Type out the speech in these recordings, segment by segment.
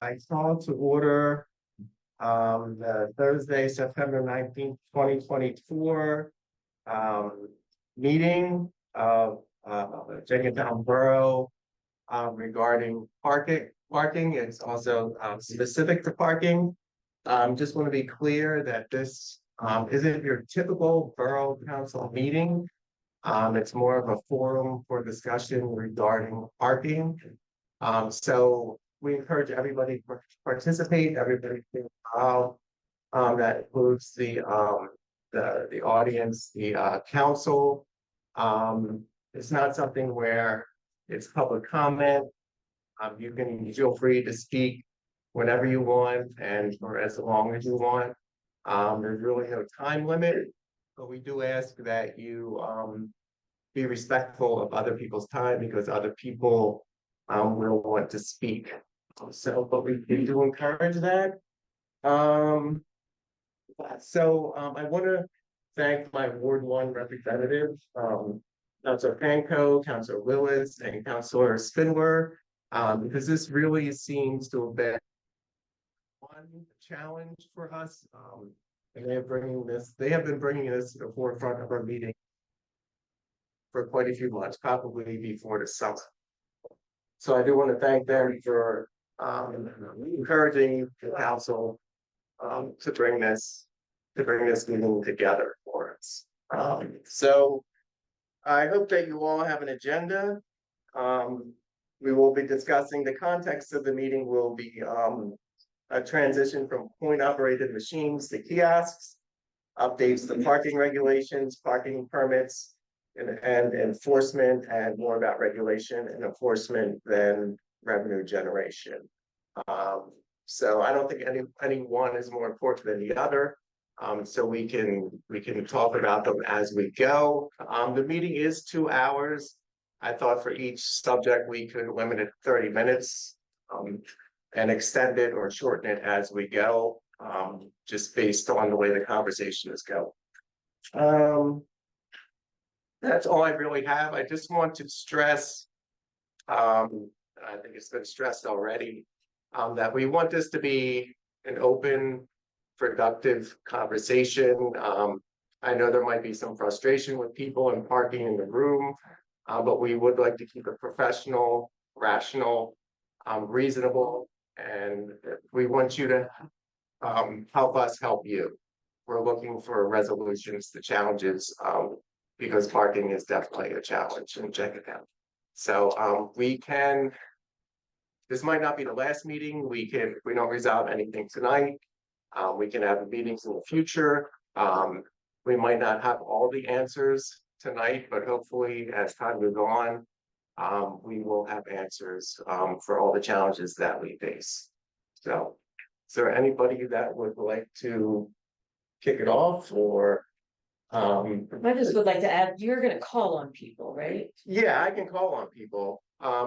I call to order the Thursday, September 19th, 2024 meeting of Jenkintown Borough regarding parking. It's also specific to parking. Just want to be clear that this isn't your typical borough council meeting. It's more of a forum for discussion regarding parking. So we encourage everybody to participate, everybody to involved. That includes the audience, the council. It's not something where it's public comment. You can feel free to speak whenever you want and for as long as you want. There's really no time limit, but we do ask that you be respectful of other people's time because other people will want to speak. So, but we do encourage that. I want to thank my Ward 1 representative, Councilor Panko, Councilor Willis, and Councilor Spindler, because this really seems to have been one challenge for us. And they have been bringing this to the forefront of our meeting for quite a few months, probably before the summer. So I do want to thank them for encouraging the council to bring this meeting together for us. So I hope that you all have an agenda. We will be discussing the context of the meeting will be a transition from point-operated machines to kiosks, updates to parking regulations, parking permits, and enforcement, and more about regulation and enforcement than revenue generation. So I don't think any one is more important than the other. So we can talk about them as we go. The meeting is 2 hours. I thought for each subject we could limit it 30 minutes and extend it or shorten it as we go, just based on the way the conversation is going. That's all I really have. I just want to stress, I think it's been stressed already, that we want this to be an open, productive conversation. I know there might be some frustration with people and parking in the room, but we would like to keep it professional, rational, reasonable, and we want you to help us help you. We're looking for resolutions to challenges because parking is definitely a challenge in Jenkintown. So this might not be the last meeting. If we don't resolve anything tonight, we can have meetings in the future. We might not have all the answers tonight, but hopefully as time goes on, we will have answers for all the challenges that we face. So is there anybody that would like to kick it off or? I just would like to add, you're going to call on people, right? Yeah, I can call on people.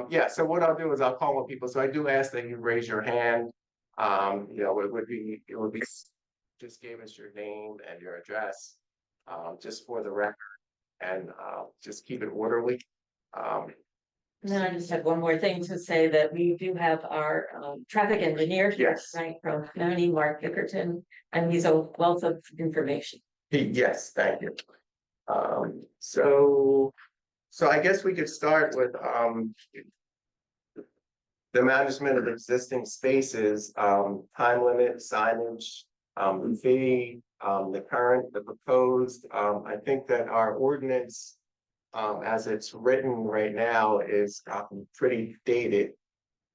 Yeah, so what I'll do is I'll call on people. So I do ask that you raise your hand. It would be just give us your name and your address, just for the record, and just keep it orderly. And then I just have one more thing to say that we do have our traffic engineer here tonight from County, Mark Bickerton, and he's a wealth of information. Yes, thank you. So I guess we could start with the management of existing spaces, time limit, signage, fee, the proposed. I think that our ordinance, as it's written right now, is pretty dated,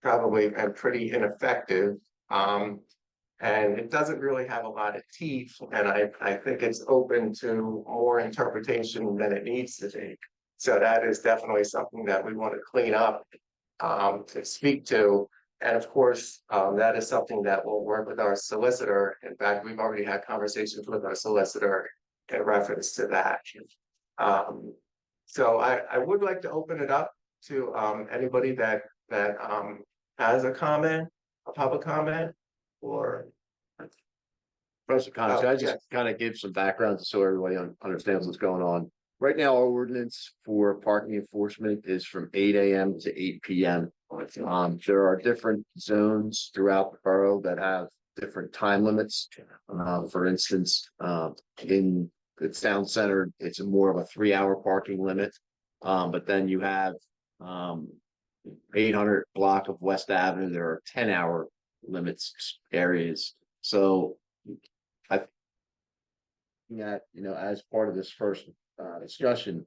probably, and pretty ineffective. And it doesn't really have a lot of teeth, and I think it's open to more interpretation than it needs to be. So that is definitely something that we want to clean up, to speak to. And of course, that is something that we'll work with our solicitor. In fact, we've already had conversations with our solicitor in reference to that. So I would like to open it up to anybody that has a comment, a public comment, or Mr. Connor, I just kind of give some background so everybody understands what's going on. Right now, our ordinance for parking enforcement is from 8 a.m. to 8 p.m. There are different zones throughout the borough that have different time limits. For instance, in the town center, it's more of a 3 hour parking limit. But then you have 800 block of West Avenue, there are 10 hour limits areas. So I think that, as part of this first discussion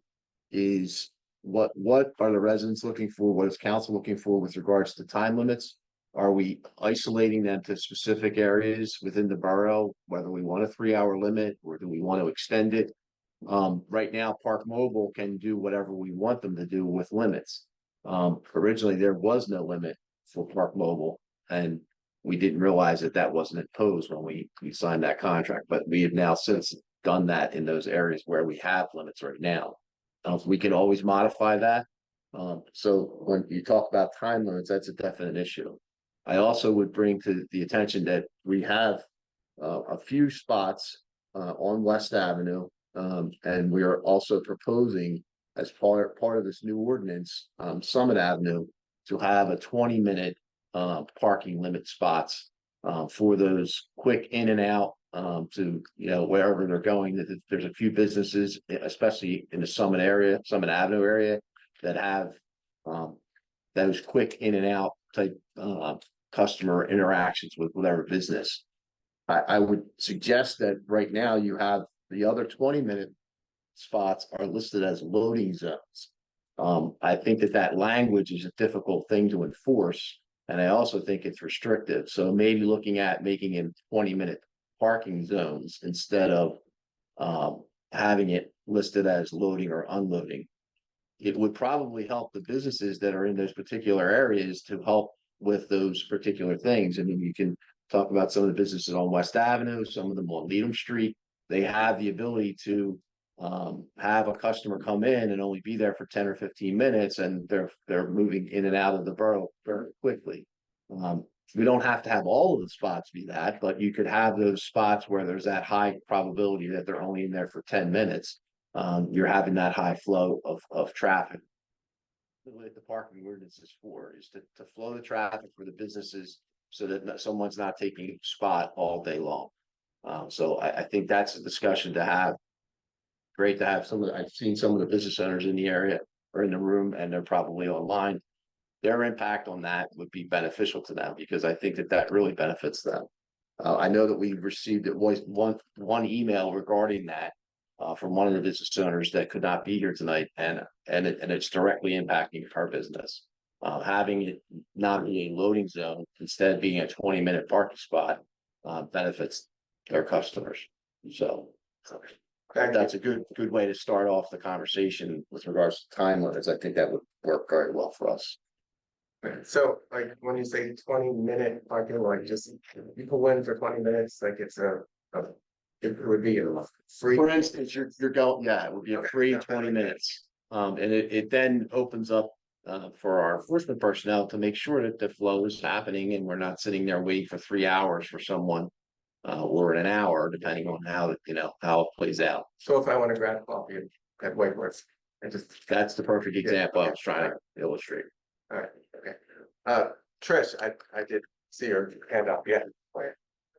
is what are the residents looking for? What is council looking for with regards to time limits? Are we isolating them to specific areas within the borough, whether we want a 3 hour limit or do we want to extend it? Right now, Park Mobile can do whatever we want them to do with limits. Originally, there was no limit for Park Mobile, and we didn't realize that that wasn't imposed when we signed that contract, but we have now since done that in those areas where we have limits right now. We can always modify that. So when you talk about time limits, that's a definite issue. I also would bring to the attention that we have a few spots on West Avenue, and we are also proposing as part of this new ordinance, Summit Avenue, to have a 20-minute parking limit spots for those quick in and out to wherever they're going. There's a few businesses, especially in the Summit Avenue area, that have those quick in and out type customer interactions with whatever business. I would suggest that right now you have the other 20-minute spots are listed as loading zones. I think that language is a difficult thing to enforce, and I also think it's restrictive. So maybe looking at making it 20-minute parking zones instead of having it listed as loading or unloading. It would probably help the businesses that are in those particular areas to help with those particular things. I mean, you can talk about some of the businesses on West Avenue, some of them on Needham Street. They have the ability to have a customer come in and only be there for 10 or 15 minutes, and they're moving in and out of the borough very quickly. We don't have to have all of the spots be that, but you could have those spots where there's that high probability that they're only in there for 10 minutes. You're having that high flow of traffic. What the parking ordinance is for is to flow the traffic for the businesses so that someone's not taking a spot all day long. So I think that's a discussion to have. Great to have I've seen some of the business owners in the area or in the room, and they're probably online. Their impact on that would be beneficial to them because I think that really benefits them. I know that we received one email regarding that from one of the business owners that could not be here tonight, and it's directly impacting our business. Having it not be a loading zone, instead being a 20-minute parking spot, benefits their customers. So that's a good way to start off the conversation with regards to time limits. I think that would work very well for us. So, like, when you say 20-minute parking, like, just you pull in for 20 minutes, like it would be a free. For instance, you're going, yeah, it would be a free 20 minutes. And it then opens up for our enforcement personnel to make sure that the flow is happening and we're not sitting there waiting for 3 hours for someone or an hour, depending on how it plays out. So if I want to grab coffee at Whiteworth, that's the perfect example I was trying to illustrate. All right. Okay. Trish, I did see your hand up. Yeah.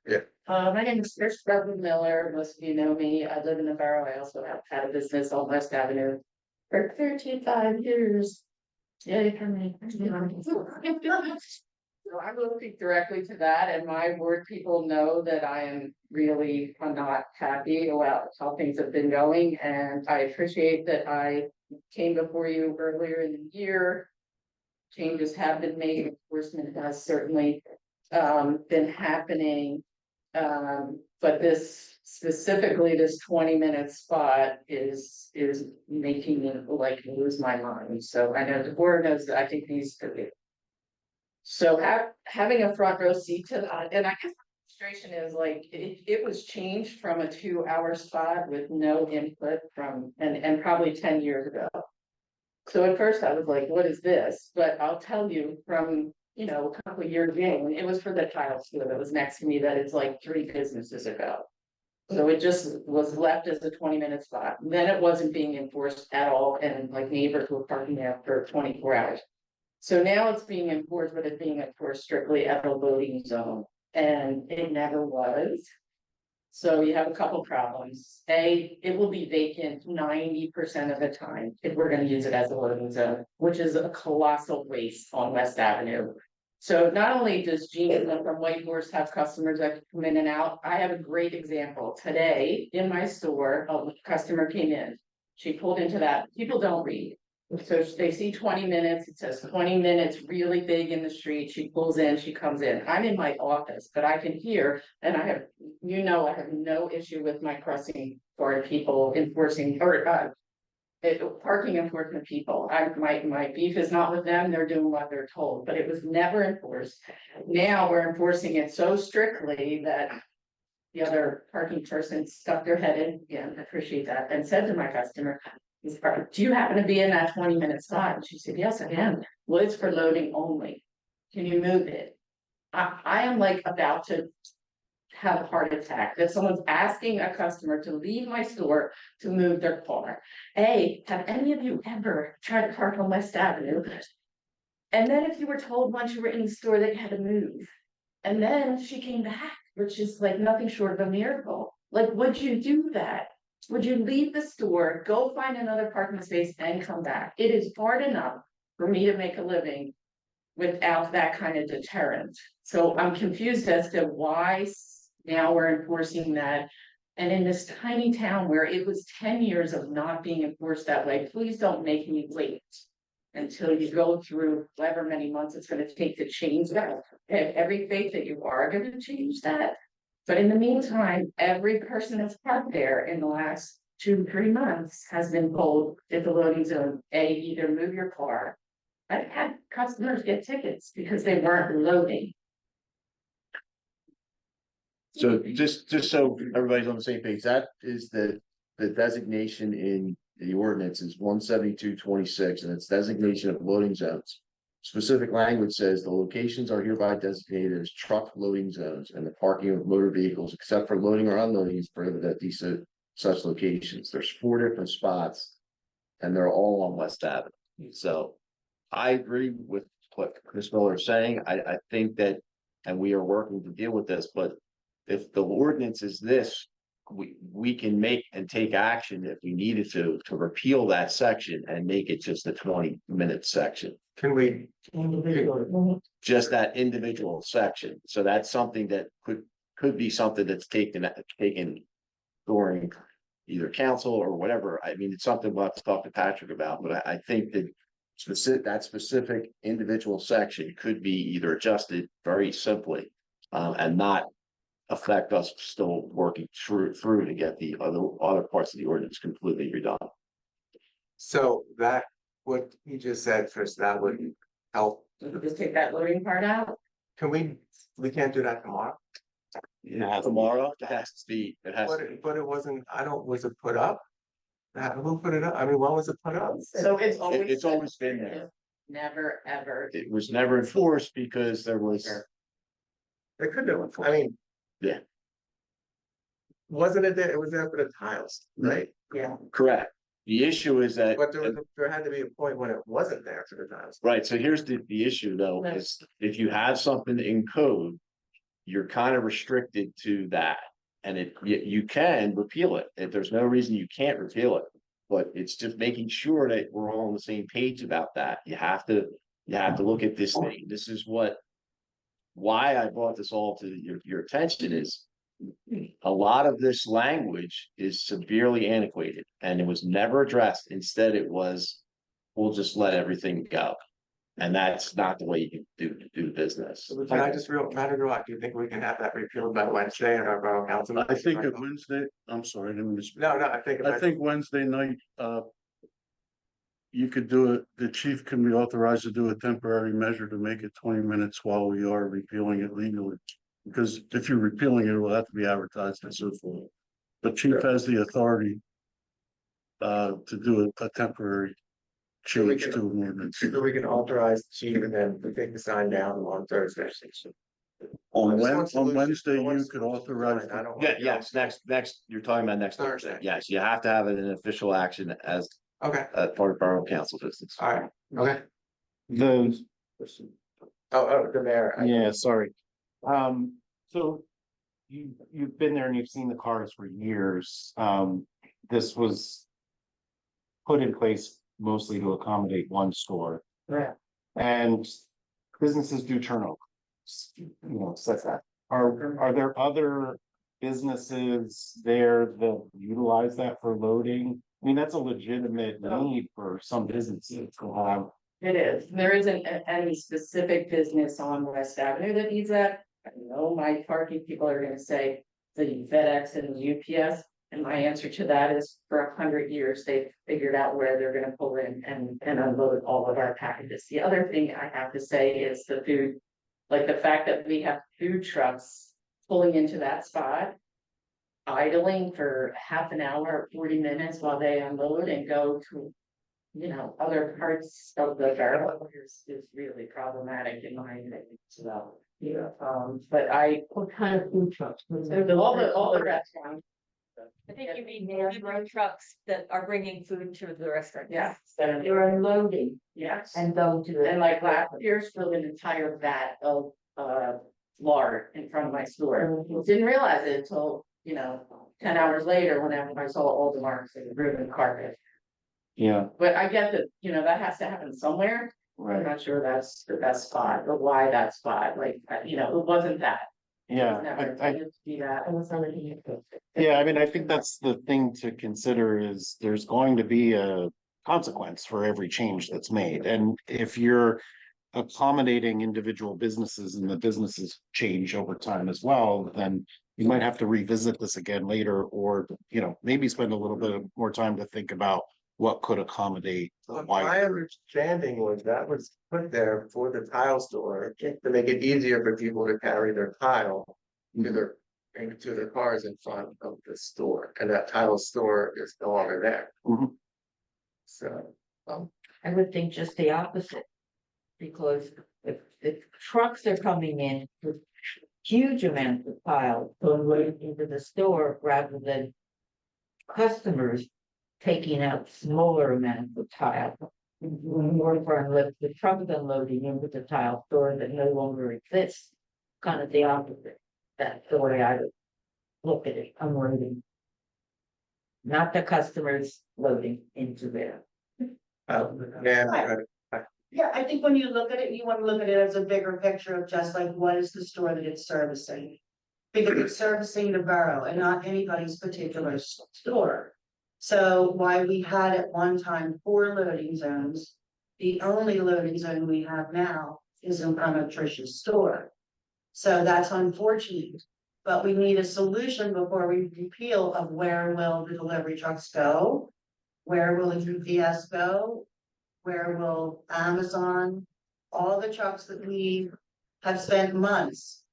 Yeah. My name is Trish Beverly Miller. Most of you know me. I live in the borough. I also have had a business on West Avenue for 35 years. Yay for me. So I'm looking directly to that, and my ward people know that I'm not happy about how things have been going, and I appreciate that I came before you earlier in the year. Changes have been made. Enforcement has certainly been happening. But this 20-minute spot is making me lose my mind. So I know the board knows that I think these could be. So having a front row seat to that, and I guess the frustration is it was changed from a 2-hour spot with no input and probably 10 years ago. So at first I was like, what is this? But I'll tell you from, a couple of years ago, it was for the tile store that was next to me that it's 3 businesses ago. So it just was left as a 20-minute spot. Then it wasn't being enforced at all, and like neighbors were parking there for 24 hours. So now it's being enforced, but it's being enforced strictly at the loading zone, and it never was. So you have a couple problems. A, it will be vacant 90% of the time if we're gonna use it as a loading zone, which is a colossal waste on West Avenue. So not only does Jean from White Horse have customers that come in and out, I have a great example. Today in my store, a customer came in. She pulled into that. People don't read. So they see 20 minutes, it says 20 minutes really big in the street. She pulls in, she comes in. I'm in my office, but I can hear, and I have, I have no issue with my crossing guard people enforcing or parking enforcement people. My beef is not with them, they're doing what they're told, but it was never enforced. Now we're enforcing it so strictly that the other parking person stuck their head in, yeah, I appreciate that, and said to my customer, do you happen to be in that 20-minute spot? And she said, yes, I am. Well, it's for loading only. Can you move it? I am like about to have a heart attack that someone's asking a customer to leave my store to move their car. Have any of you ever tried to park on West Avenue? And then if you were told once you were in the store that you had to move, and then she came back, which is like nothing short of a miracle. Like, would you do that? Would you leave the store, go find another parking space and come back? It is hard enough for me to make a living without that kind of deterrent. So I'm confused as to why now we're enforcing that. And in this tiny town where it was 10 years of not being enforced that way, please don't make me wait until you go through however many months it's going to take to change that. I have every faith that you are going to change that. But in the meantime, every person that's parked there in the last 2-3 months has been told at the loading zone, either move your car. I've had customers get tickets because they weren't loading. So just so everybody's on the same page, that is the designation in the ordinance is 172-26, and it's designation of loading zones. Specific language says the locations are hereby designated as truck loading zones, and the parking of motor vehicles, except for loading or unloading, is prohibited at these such locations. There's 4 different spots, and they're all on West Avenue. So I agree with what Chris Miller is saying. I think that, and we are working to deal with this, but if the ordinance is this, we can make and take action if we needed to repeal that section and make it just a 20-minute section. Can we? Just that individual section. So that's something that could be something that's taken during either council or whatever. I mean, it's something we'll have to talk to Patrick about, but I think that that specific individual section could be either adjusted very simply and not affect us still working through to get the other parts of the ordinance completely redone. So that, what he just said, Chris, that would help. Just take that loading part out. Can we can't do that tomorrow? Yeah, tomorrow it has to be. But it wasn't, was it put up? Who put it up? I mean, when was it put up? So it's always been there. Never, ever. It was never enforced because there was. They could do it. I mean. Yeah. Wasn't it there? It was there for the tiles, right? Yeah. Correct. The issue is that. But there had to be a point when it wasn't there for the tiles. Right, so here's the issue though, is if you have something in code, you're kind of restricted to that. And you can repeal it, if there's no reason you can't repeal it. But it's just making sure that we're all on the same page about that. You have to look at this thing. This is why I brought this all to your attention is a lot of this language is severely antiquated and it was never addressed. Instead, it was, we'll just let everything go. And that's not the way you do business. Can I just Manager Rock, do you think we can have that repealed by Wednesday at our borough council? I think at Wednesday, I'm sorry, I didn't mean to. No, I think Wednesday night, you could do it, the chief can be authorized to do a temporary measure to make it 20 minutes while we are repealing it legally. Because if you're repealing it, it will have to be advertised and so forth. But chief has the authority to do a temporary change to an ordinance. So we can authorize the chief and then we take the sign down on Thursday. On I just want on solutions. Wednesday, I want you could solutions authorize, tonight. I don't Yeah, want to- yes, next, you're talking about next Thursday. Thursday. Yes, you have to have it in official action as Okay, part of borough council business. all right, okay. The, The mayor. yeah, sorry. So you've been there and you've seen the cars for years. This was put in place mostly to accommodate one store. Right. And businesses do turnover. You know, such that. Are there other businesses there that utilize that for loading? I mean, that's a legitimate need for some businesses to have. It is. There isn't any specific business on West Avenue that needs that. I know my parking people are gonna say the FedEx and the UPS. And my answer to that is for 100 years, they've figured out where they're gonna pull in and unload all of our packages. The other thing I have to say is the food, like the fact that we have food trucks pulling into that spot, idling for half an hour, 40 minutes while they unload and go to, you know, other parts of the barrel is really problematic in my opinion. So, yeah, but What kind of food trucks? all the restaurants. I think you mean neighborhood trucks that are bringing food to the restaurant. Yeah. They're unloading Yes. and going to the. And like last year, filled an entire vat of lard in front of my store. Didn't realize it until, you know, 10 hours later, whenever I saw all the marks of the ribbon carpet. Yeah, But I get that, you know, that has to happen somewhere. I'm right. not sure that's the best spot or why that spot, like, you know, it wasn't that. It was Yeah, never I, intended to be that. It was something. yeah, I mean, I think that's the thing to consider is there's going to be a consequence for every change that's made. And if you're accommodating individual businesses and the businesses change over time as well, then you might have to revisit this again later, or, you know, maybe spend a little bit more time to think about what could accommodate. My understanding was that was put there for the tile store to make it easier for people to carry their tile into their cars in front of the store, and that tile store is no longer there. Mhm. So, I would think just the opposite. Because if trucks are coming in with huge amounts of tile going right into the store rather than customers taking out smaller amounts of tile. More for the trucks unloading into the tile store that no longer exists, kind of the opposite. That's the way I would look at it, unloading. Not the customers loading into there. yeah, Yeah, I think when you look at it, you want to look at it as a bigger picture of just like, what is the store that it's servicing? Because it's servicing the borough and not anybody's particular store. So why we had at one time 4 loading zones, the only loading zone we have now is in front of Trish's store. So that's unfortunate, but we need a solution before we repeal of where will the delivery trucks go? Where will the UPS go? Where will Amazon, all the trucks that we have spent months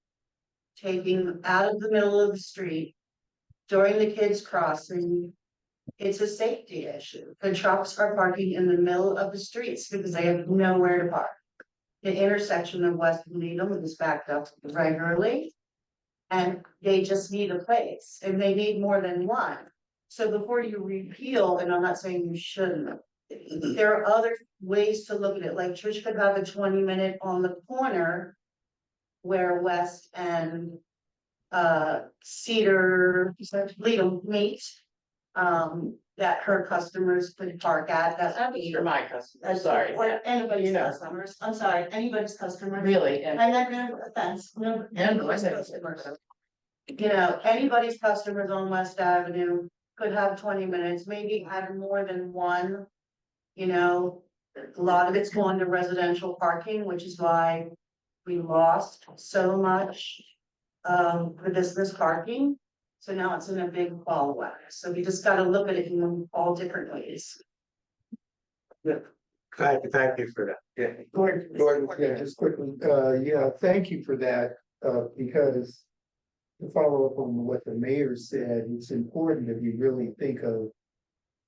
taking out of the middle of the street during the kids crossing, it's a safety issue. The trucks are parking in the middle of the streets because they have nowhere to park. The intersection of West and Needham is backed up regularly. And they just need a place, and they need more than one. So before you repeal, and I'm not saying you shouldn't, there are other ways to look at it, like Trish could have a 20-minute on the corner where West and Cedar, Leadham meet, that her customers could park at. That's For my customers, sorry. Or anybody's You know. customers, I'm sorry, anybody's customer. Really, and I'm not gonna offense. Anybody's customers. You know, anybody's customers on West Avenue could have 20 minutes, maybe have more than one. You know, a lot of it's going to residential parking, which is why we lost so much the business parking. So now it's in a big ball whack. So we just gotta look at it in all different ways. thank you for that. Yeah. Gordon, yeah, just quickly, yeah, thank you for that, because to follow up on what the mayor said, it's important that we really think of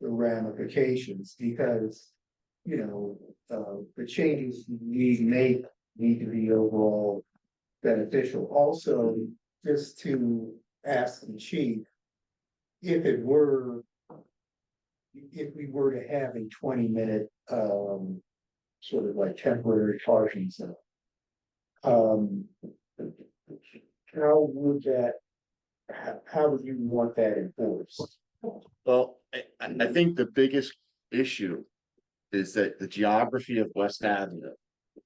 the ramifications, because, you know, the changes we make need to be overall beneficial. Also, just to ask the chief, if it were, if we were to have a 20-minute, sort of like temporary parking zone, um, how would that, how would you want that enforced? Well, I think the biggest issue is that the geography of West Avenue.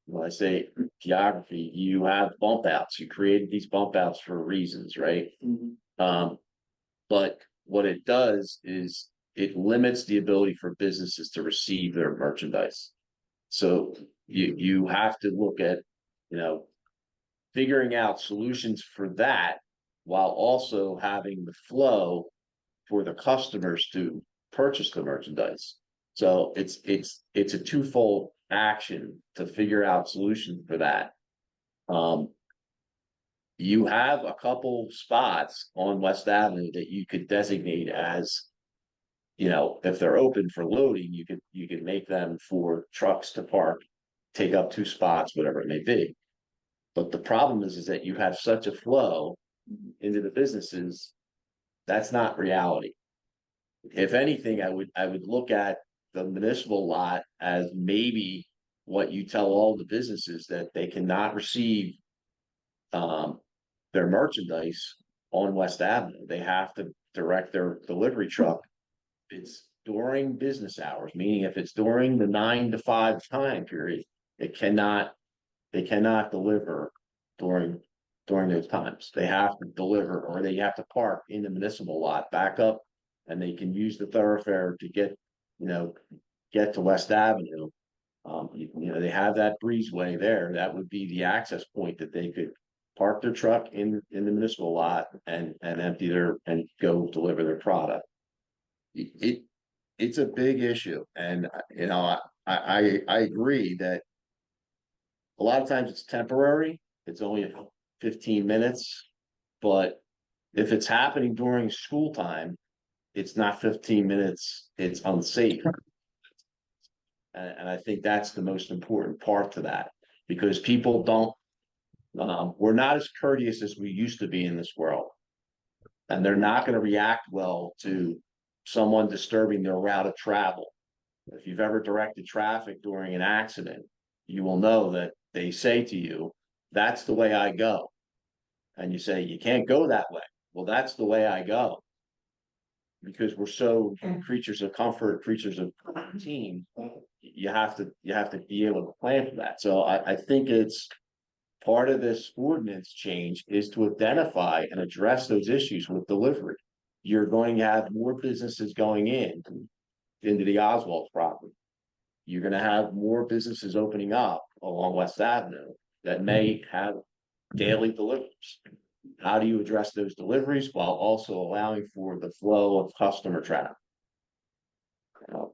When I say geography, you have bump outs. You created these bump outs for reasons, right? Um, but what it does is it limits the ability for businesses to receive their merchandise. So you have to look at, you know, figuring out solutions for that while also having the flow for the customers to purchase the merchandise. So it's a twofold action to figure out solutions for that. You have a couple spots on West Avenue that you could designate as, you know, if they're open for loading, you could make them for trucks to park, take up 2 spots, whatever it may be. But the problem is that you have such a flow into the businesses, that's not reality. If anything, I would look at the municipal lot as maybe what you tell all the businesses that they cannot receive their merchandise on West Avenue. They have to direct their delivery truck. It's during business hours, meaning if it's during the 9 to 5 time period, they cannot deliver during those times. They have to deliver, or they have to park in the municipal lot, back up, and they can use the thoroughfare to get, you know, get to West Avenue. You know, they have that breezeway there. That would be the access point that they could park their truck in the municipal lot and empty their and go deliver their product. It's a big issue, and you know, I agree that a lot of times it's temporary. It's only 15 minutes, but if it's happening during school time, it's not 15 minutes, it's unsafe. And I think that's the most important part to that, because people don't, we're not as courteous as we used to be in this world. And they're not going to react well to someone disturbing their route of travel. If you've ever directed traffic during an accident, you will know that they say to you, that's the way I go. And you say, you can't go that way. Well, that's the way I go. Because we're so creatures of comfort, creatures of routine, you have to be able to plan for that. So I think it's part of this ordinance change is to identify and address those issues with delivery. You're going to have more businesses going into the Oswald property. You're going to have more businesses opening up along West Avenue that may have daily deliveries. How do you address those deliveries while also allowing for the flow of customer traffic?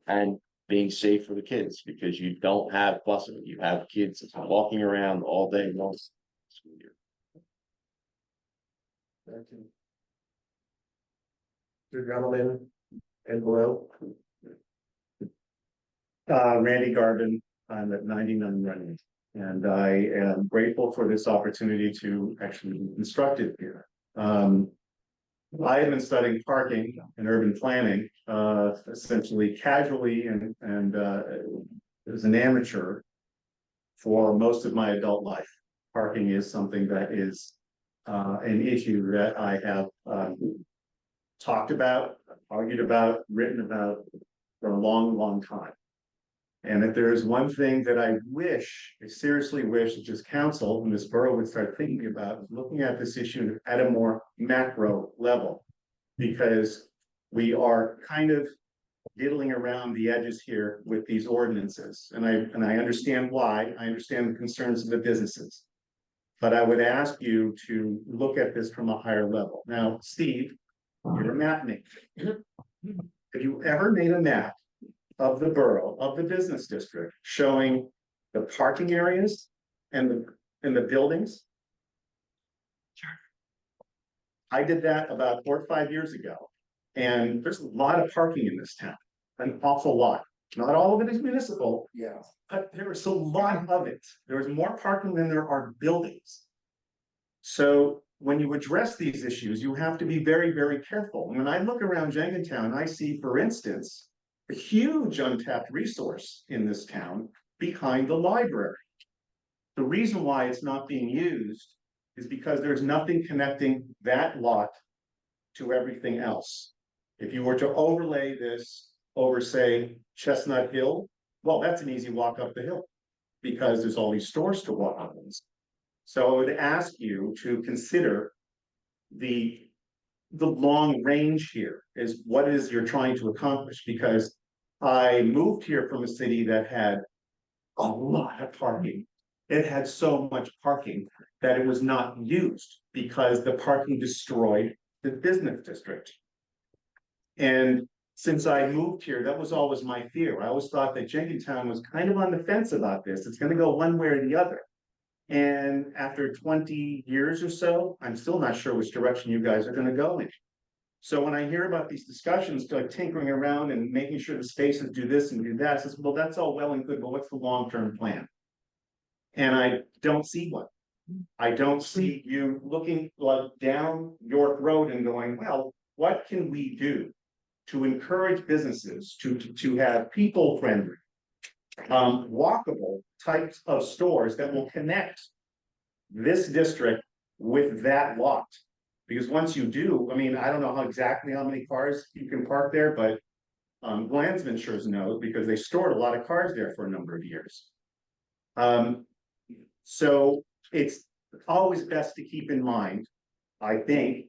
And being safe for the kids, because you don't have busing, you have kids walking around all day long. School year. Thank you. The gentleman in blue. Randy Garvin, I'm at 99 Running, and I am grateful for this opportunity to actually be instructed here. I have been studying parking and urban planning, essentially casually and as an amateur for most of my adult life. Parking is something that is an issue that I have talked about, argued about, written about for a long, long time. And if there is one thing that I seriously wish that this council and this borough would start thinking about, is looking at this issue at a more macro level, because we are kind of diddling around the edges here with these ordinances. And I understand why. I understand the concerns of the businesses. But I would ask you to look at this from a higher level. Now, Steve, you're a map maker. Have you ever made a map of the borough, of the business district, showing the parking areas and the buildings? Sure. I did that about 4 or 5 years ago, and there's a lot of parking in this town, an awful lot. Not all of it is municipal, Yeah. but there is a lot of it. There is more parking than there are buildings. So when you address these issues, you have to be very, very careful. When I look around Jenkintown, I see, for instance, a huge untapped resource in this town behind the library. The reason why it's not being used is because there's nothing connecting that lot to everything else. If you were to overlay this over, say, Chestnut Hill, well, that's an easy walk up the hill because there's all these stores to walk on. So I would ask you to consider the long range here is what it is you're trying to accomplish, because I moved here from a city that had a lot of parking. It had so much parking that it was not used because the parking destroyed the business district. And since I moved here, that was always my fear. I always thought that Jenkintown was kind of on the fence about this. It's gonna go one way or the other. And after 20 years or so, I'm still not sure which direction you guys are gonna go in. So when I hear about these discussions, like tinkering around and making sure the spaces do this and do that, I says, well, that's all well and good, but what's the long-term plan? And I don't see one. I don't see you looking like down your throat and going, well, what can we do to encourage businesses to have people-friendly, walkable types of stores that will connect this district with that lot? Because once you do, I mean, I don't know exactly how many cars you can park there, but Glansman sure knows because they stored a lot of cars there for a number of years. So it's always best to keep in mind, I think,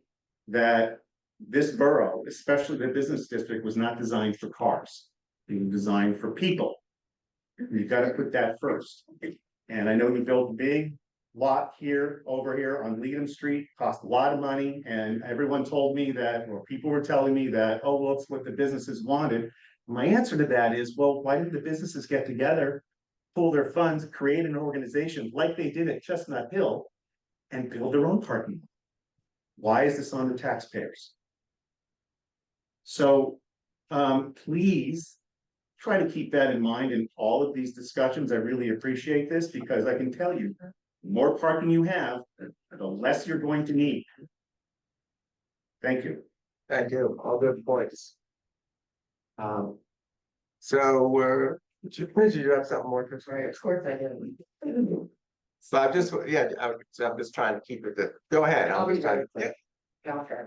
that this borough, especially the business district, was not designed for cars. It was designed for people. You've got to put that first. And I know you built a big lot over here on Leadham Street, cost a lot of money, and everyone told me that, or people were telling me that, oh, well, it's what the businesses wanted. My answer to that is, well, why didn't the businesses get together, pull their funds, create an organization like they did at Chestnut Hill, and build their own parking lot? Why is this on the taxpayers? So please try to keep that in mind in all of these discussions. I really appreciate this because I can tell you, the more parking you have, the less you're going to need. Thank you. Thank you, all good points. So did you have something more to say? Of course I do. So I'm just, yeah, I'm just trying to keep it, go ahead. I'll be trying very to- Okay.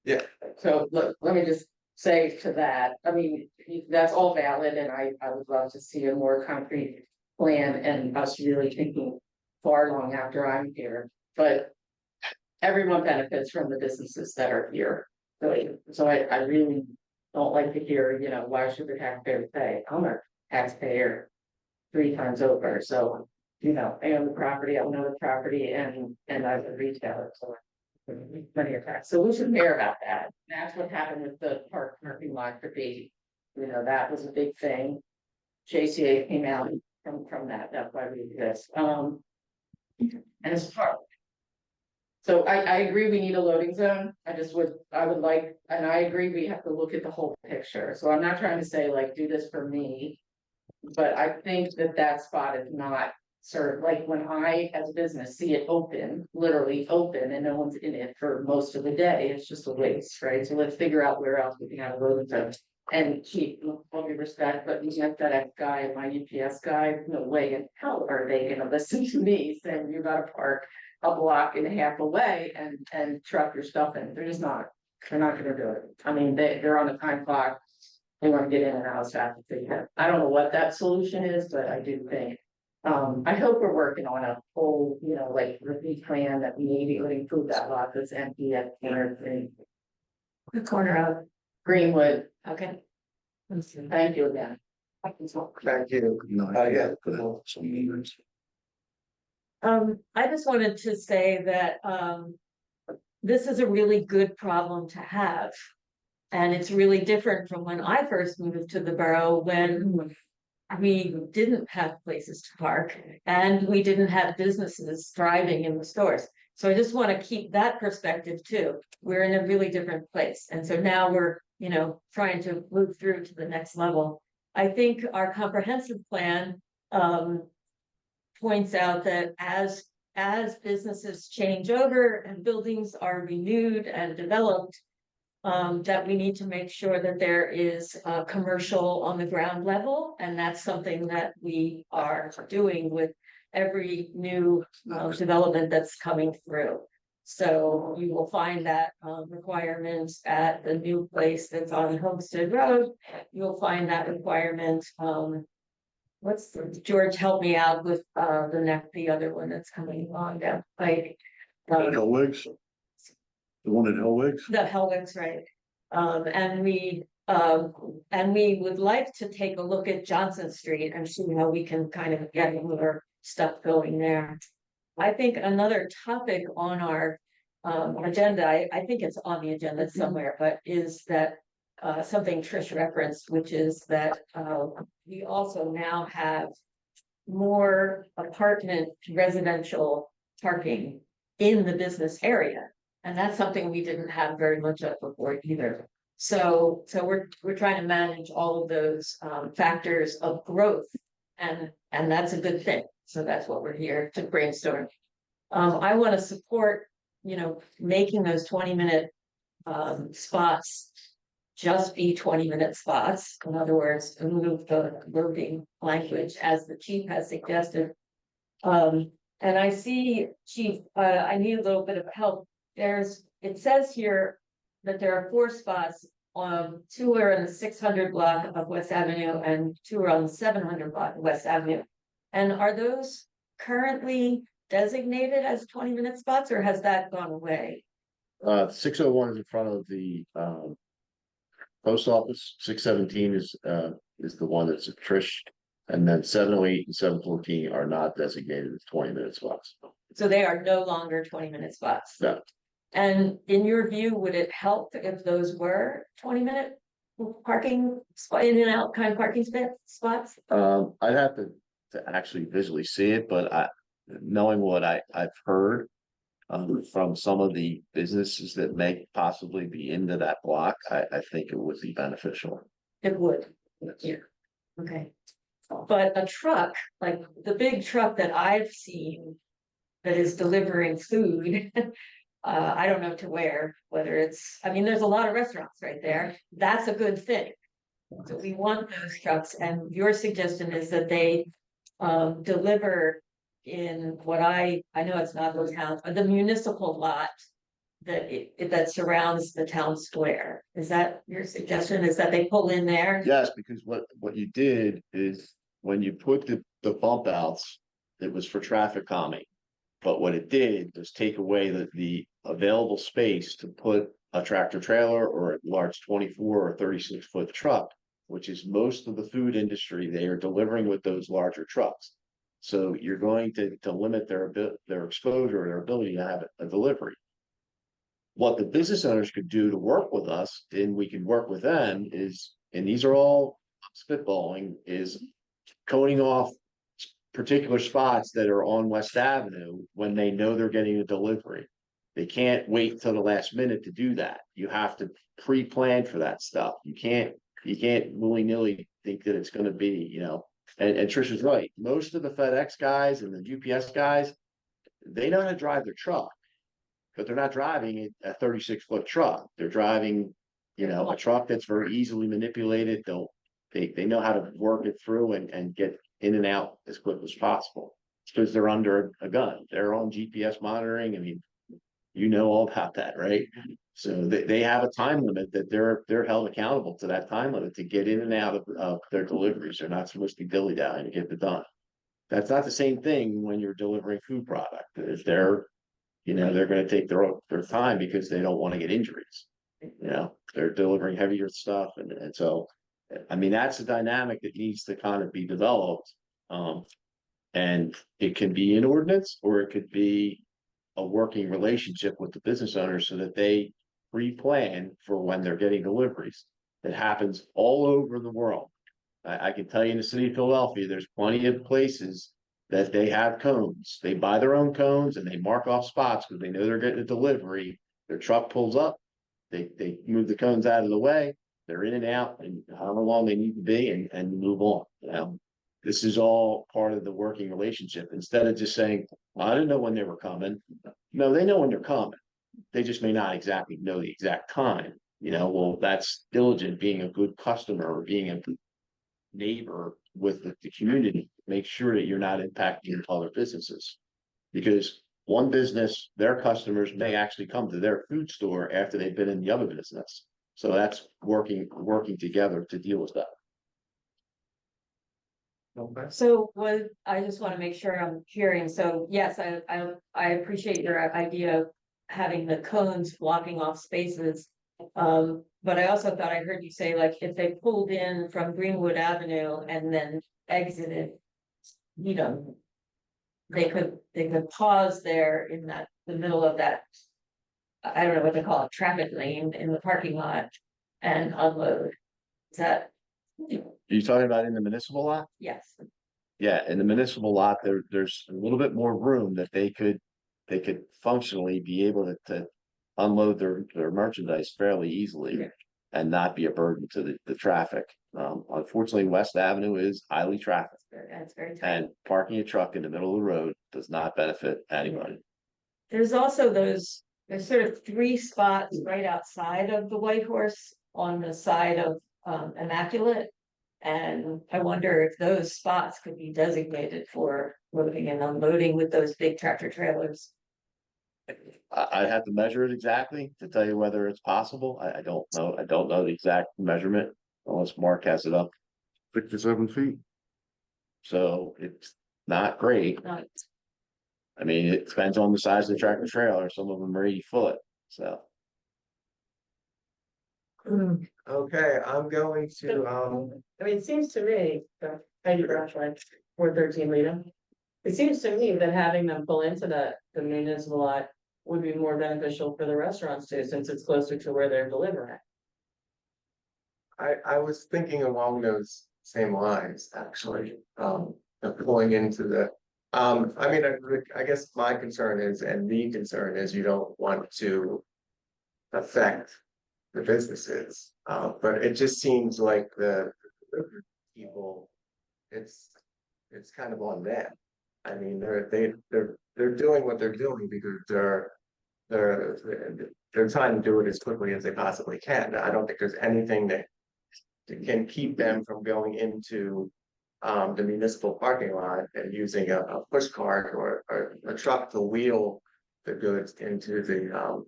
Yeah. So look, let me just say to that, I mean, that's all valid and I would love to see a more concrete plan and us really thinking far long after I'm here, but everyone benefits from the businesses that are here. So I really don't like to hear, you know, why should the taxpayer pay? I'm a taxpayer 3 times over, so, you know, I own the property, I own the property and I'm a retailer, so plenty of tax. So we should care about that. That's what happened with the parking lot for B. You know, that was a big thing. JCA came out from that. That's why we exist. And it's hard. So I agree we need a loading zone. I would like, and I agree we have to look at the whole picture. So I'm not trying to say like do this for me, but I think that spot is not served. Like when I, as a business, see it open, literally open, and no one's in it for most of the day, it's just a waste, right? So let's figure out where else we can have a loading zone. And keep all due respect, but you have that guy and my UPS guy, no way in hell are they gonna listen to me saying you gotta park a block and a half away and truck your stuff in. They're just not, they're not gonna do it. I mean, they're on a time clock. They want to get in and out as fast as they can. I don't know what that solution is, but I do think. I hope we're working on a whole, you know, like repeat plan that maybe would include that lot that's empty at the corner of Greenwood. Okay. Thank you again. Thank you. Yeah. I just wanted to say that, this is a really good problem to have. And it's really different from when I first moved to the borough, when we didn't have places to park and we didn't have businesses thriving in the stores. So I just want to keep that perspective too. We're in a really different place. And so now we're, you know, trying to move through to the next level. I think our comprehensive plan points out that as as businesses change over and buildings are renewed and developed, that we need to make sure that there is commercial on the ground level, and that's something that we are doing with every new development that's coming through. So you will find that requirement at the new place that's on Homestead Road. You'll find that requirement, George, help me out with the other one that's coming along down, like. Hellwig's? The one at Hellwig's? The Hellwig's, right. And we would like to take a look at Johnson Street and see how we can kind of get more stuff going there. I think another topic on our agenda, I think it's on the agenda somewhere, but is that something Trish referenced, which is that we also now have more apartment residential parking in the business area. And that's something we didn't have very much of before either. So we're trying to manage all of those factors of growth, and that's a good thing. So that's what we're here to brainstorm. I want to support, making those 20-minute spots just be 20-minute spots. In other words, remove the loading language as the chief has suggested. And I see, Chief, I need a little bit of help. It says here that there are 4 spots, 2 are in the 600 block of West Avenue and 2 are on the 700 block of West Avenue. And are those currently designated as 20-minute spots, or has that gone away? 601 is in front of the post office. 617 is the one that's a Trish, and then 708 and 714 are not designated as 20-minute spots. So they are no longer 20-minute spots. Yeah. And in your view, would it help if those were 20-minute parking in and out kind of parking spots? I'd have to actually visually see it, but knowing what I've heard from some of the businesses that may possibly be into that block, I think it would be beneficial. It would. Yeah. Okay. But a truck, like the big truck that I've seen that is delivering food, I don't know to where, whether it's, there's a lot of restaurants right there. That's a good thing. So we want those trucks, and your suggestion is that they deliver in what I know it's not those towns, but the municipal lot that surrounds the town square. Is that your suggestion? Is that they pull in there? Yes, because what you did is when you put the bump outs, it was for traffic calming. But what it did was take away the available space to put a tractor trailer or a large 24 or 36-foot truck, which is most of the food industry. They are delivering with those larger trucks. So you're going to limit their exposure, their ability to have a delivery. What the business owners could do to work with us, and we can work with them, is, and these are all spitballing, is coning off particular spots that are on West Avenue when they know they're getting a delivery. They can't wait till the last minute to do that. You have to pre-plan for that stuff. You can't willy-nilly think that it's going to be, and Trish is right. Most of the FedEx guys and the UPS guys, they know how to drive their truck, but they're not driving a 36-foot truck. They're driving, a truck that's very easily manipulated. They know how to work it through and get in and out as quick as possible, because they're under a gun. They're on GPS monitoring. You know all about that, right? So they have a time limit that they're held accountable to that time limit to get in and out of their deliveries. They're not supposed to be dilly-dallying to get it done. That's not the same thing when you're delivering food product. If they're going to take their time because they don't want to get injuries. They're delivering heavier stuff, and so that's a dynamic that needs to kind of be developed. And it can be an ordinance, or it could be a working relationship with the business owners so that they pre-plan for when they're getting deliveries. It happens all over the world. I can tell you, in the city of Philadelphia, there's plenty of places that they have cones. They buy their own cones and they mark off spots because they know they're getting a delivery. Their truck pulls up, they move the cones out of the way, they're in and out, and however long they need to be, and move on. this is all part of the working relationship, instead of just saying, "Well, I didn't know when they were coming." No, they know when they're coming. They just may not exactly know the exact time, well, that's diligent, being a good customer or being a neighbor with the community. Make sure that you're not impacting other businesses. Because one business, their customers may actually come to their food store after they've been in the other business. So that's working together to deal with that. Okay. So I just want to make sure I'm hearing, so yes, I appreciate your idea of having the cones blocking off spaces. But I also thought I heard you say, like, if they pulled in from Greenwood Avenue and then exited, they could pause there in the middle of that, I don't know what they call it, traffic lane in the parking lot and unload. Is that, Are you talking about in the municipal lot? yes, Yeah, in the municipal lot, there's a little bit more room that they could functionally be able to unload their merchandise fairly easily Yeah. and not be a burden to the traffic. Unfortunately, West Avenue is highly trafficked, it's very tight. and parking a truck in the middle of the road does not benefit anybody. There's also there's sort of 3 spots right outside of the White Horse on the side of Immaculate. And I wonder if those spots could be designated for loading and unloading with those big tractor trailers. I'd have to measure it exactly to tell you whether it's possible. I don't know. I don't know the exact measurement unless Mark has it up. 6 to 7 feet. So it's not great. Not- I mean, it depends on the size of the tractor trailer. Some of them are 80 foot, so. Okay, I'm going to, I mean, it seems to me, thank you, Josh, right, 413 Leda. It seems to me that having them pull into the municipal lot would be more beneficial for the restaurants too, since it's closer to where they're delivering. I was thinking along those same lines, actually, of pulling into the. I mean, I guess my concern is, and the concern is, you don't want to affect the businesses, but it just seems like the people, it's kind of on them. I mean, they're doing what they're doing because they're trying to do it as quickly as they possibly can. I don't think there's anything that can keep them from going into the municipal parking lot and using a push cart or a truck to wheel the goods into the.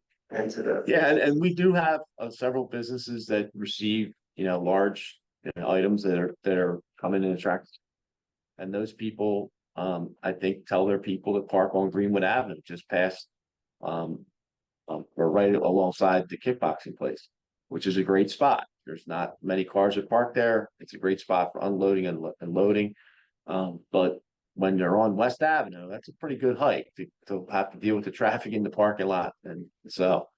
Yeah, and we do have several businesses that receive, large items that are coming in attracts. And those people, I think, tell their people to park on Greenwood Avenue, just past, or right alongside the kickboxing place, which is a great spot. There's not many cars that park there. It's a great spot for unloading and loading. But when they're on West Avenue, that's a pretty good hike to have to deal with the traffic in the parking lot. And so,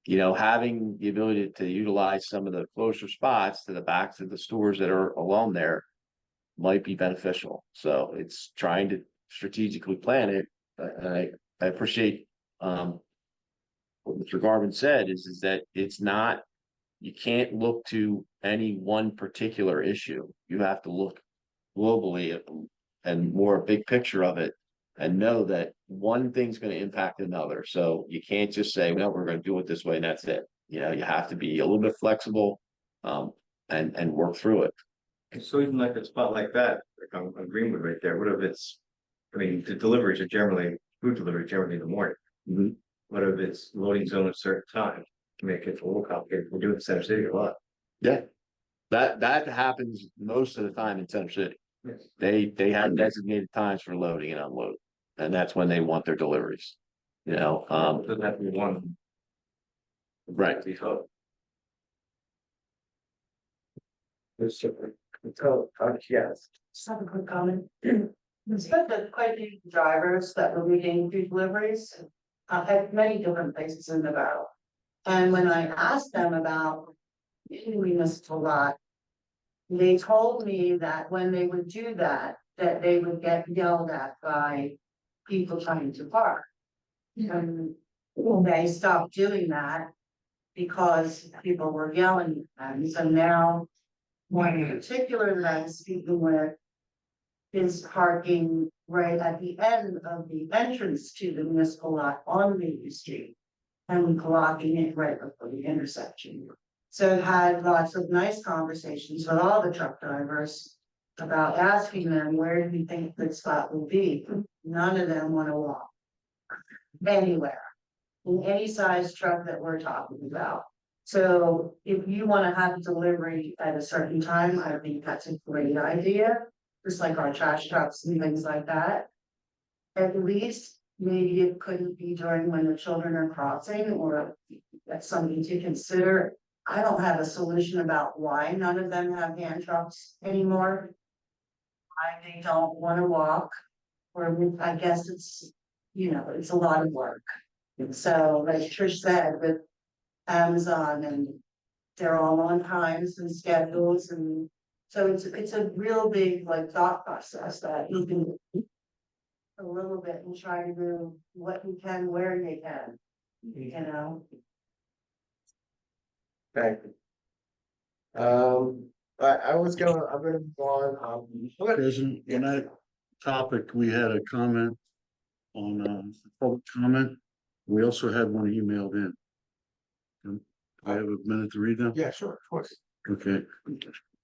having the ability to utilize some of the closer spots to the backs of the stores that are along there might be beneficial. So it's trying to strategically plan it. And I appreciate what Mr. Garvin said is that it's not, you can't look to any one particular issue. You have to look globally and more a big picture of it and know that one thing's going to impact another. So you can't just say, no, we're going to do it this way and that's it. You have to be a little bit flexible and work through it. So even like a spot like that, like on Greenwood right there, what if it's, I mean, the deliveries are generally, food delivery generally in the morning. Mhm. What if it's loading zone at a certain time to make it a little complicated? We're doing it in Center City a lot. Yeah, that happens most of the time in Center City. Yes. They have designated times for loading and unloading, and that's when they want their deliveries. Doesn't have to be one. Right. Be hooked. Yes. Just have a quick comment. There's been quite a few drivers that were reading food deliveries at many different places in the borough. And when I asked them about the municipal lot, they told me that when they would do that, that they would get yelled at by people trying to park. And they stopped doing that because people were yelling at them. So now, one in particular that I'm speaking with is parking right at the end of the entrance to the municipal lot on Main Street. And blocking it right before the intersection. So I've had lots of nice conversations with all the truck drivers about asking them, where do you think the spot will be? None of them want to walk anywhere, in any size truck that we're talking about. So if you want to have delivery at a certain time, I think that's a great idea, just like our trash trucks and things like that. At least maybe it couldn't be during when the children are crossing, or that's something to consider. I don't have a solution about why none of them have hand trucks anymore. Why they don't want to walk, or I guess it's, it's a lot of work. And so, like Trish said, with Amazon, and they're all on times and schedules, and so it's a real big like thought process that you can a little bit and try to do what you can where you can, Thank you. I'm gonna move on, President, in that topic, we had a comment on, public comment. We also had one emailed in. I have a minute to read them? yeah, sure, of course. Okay.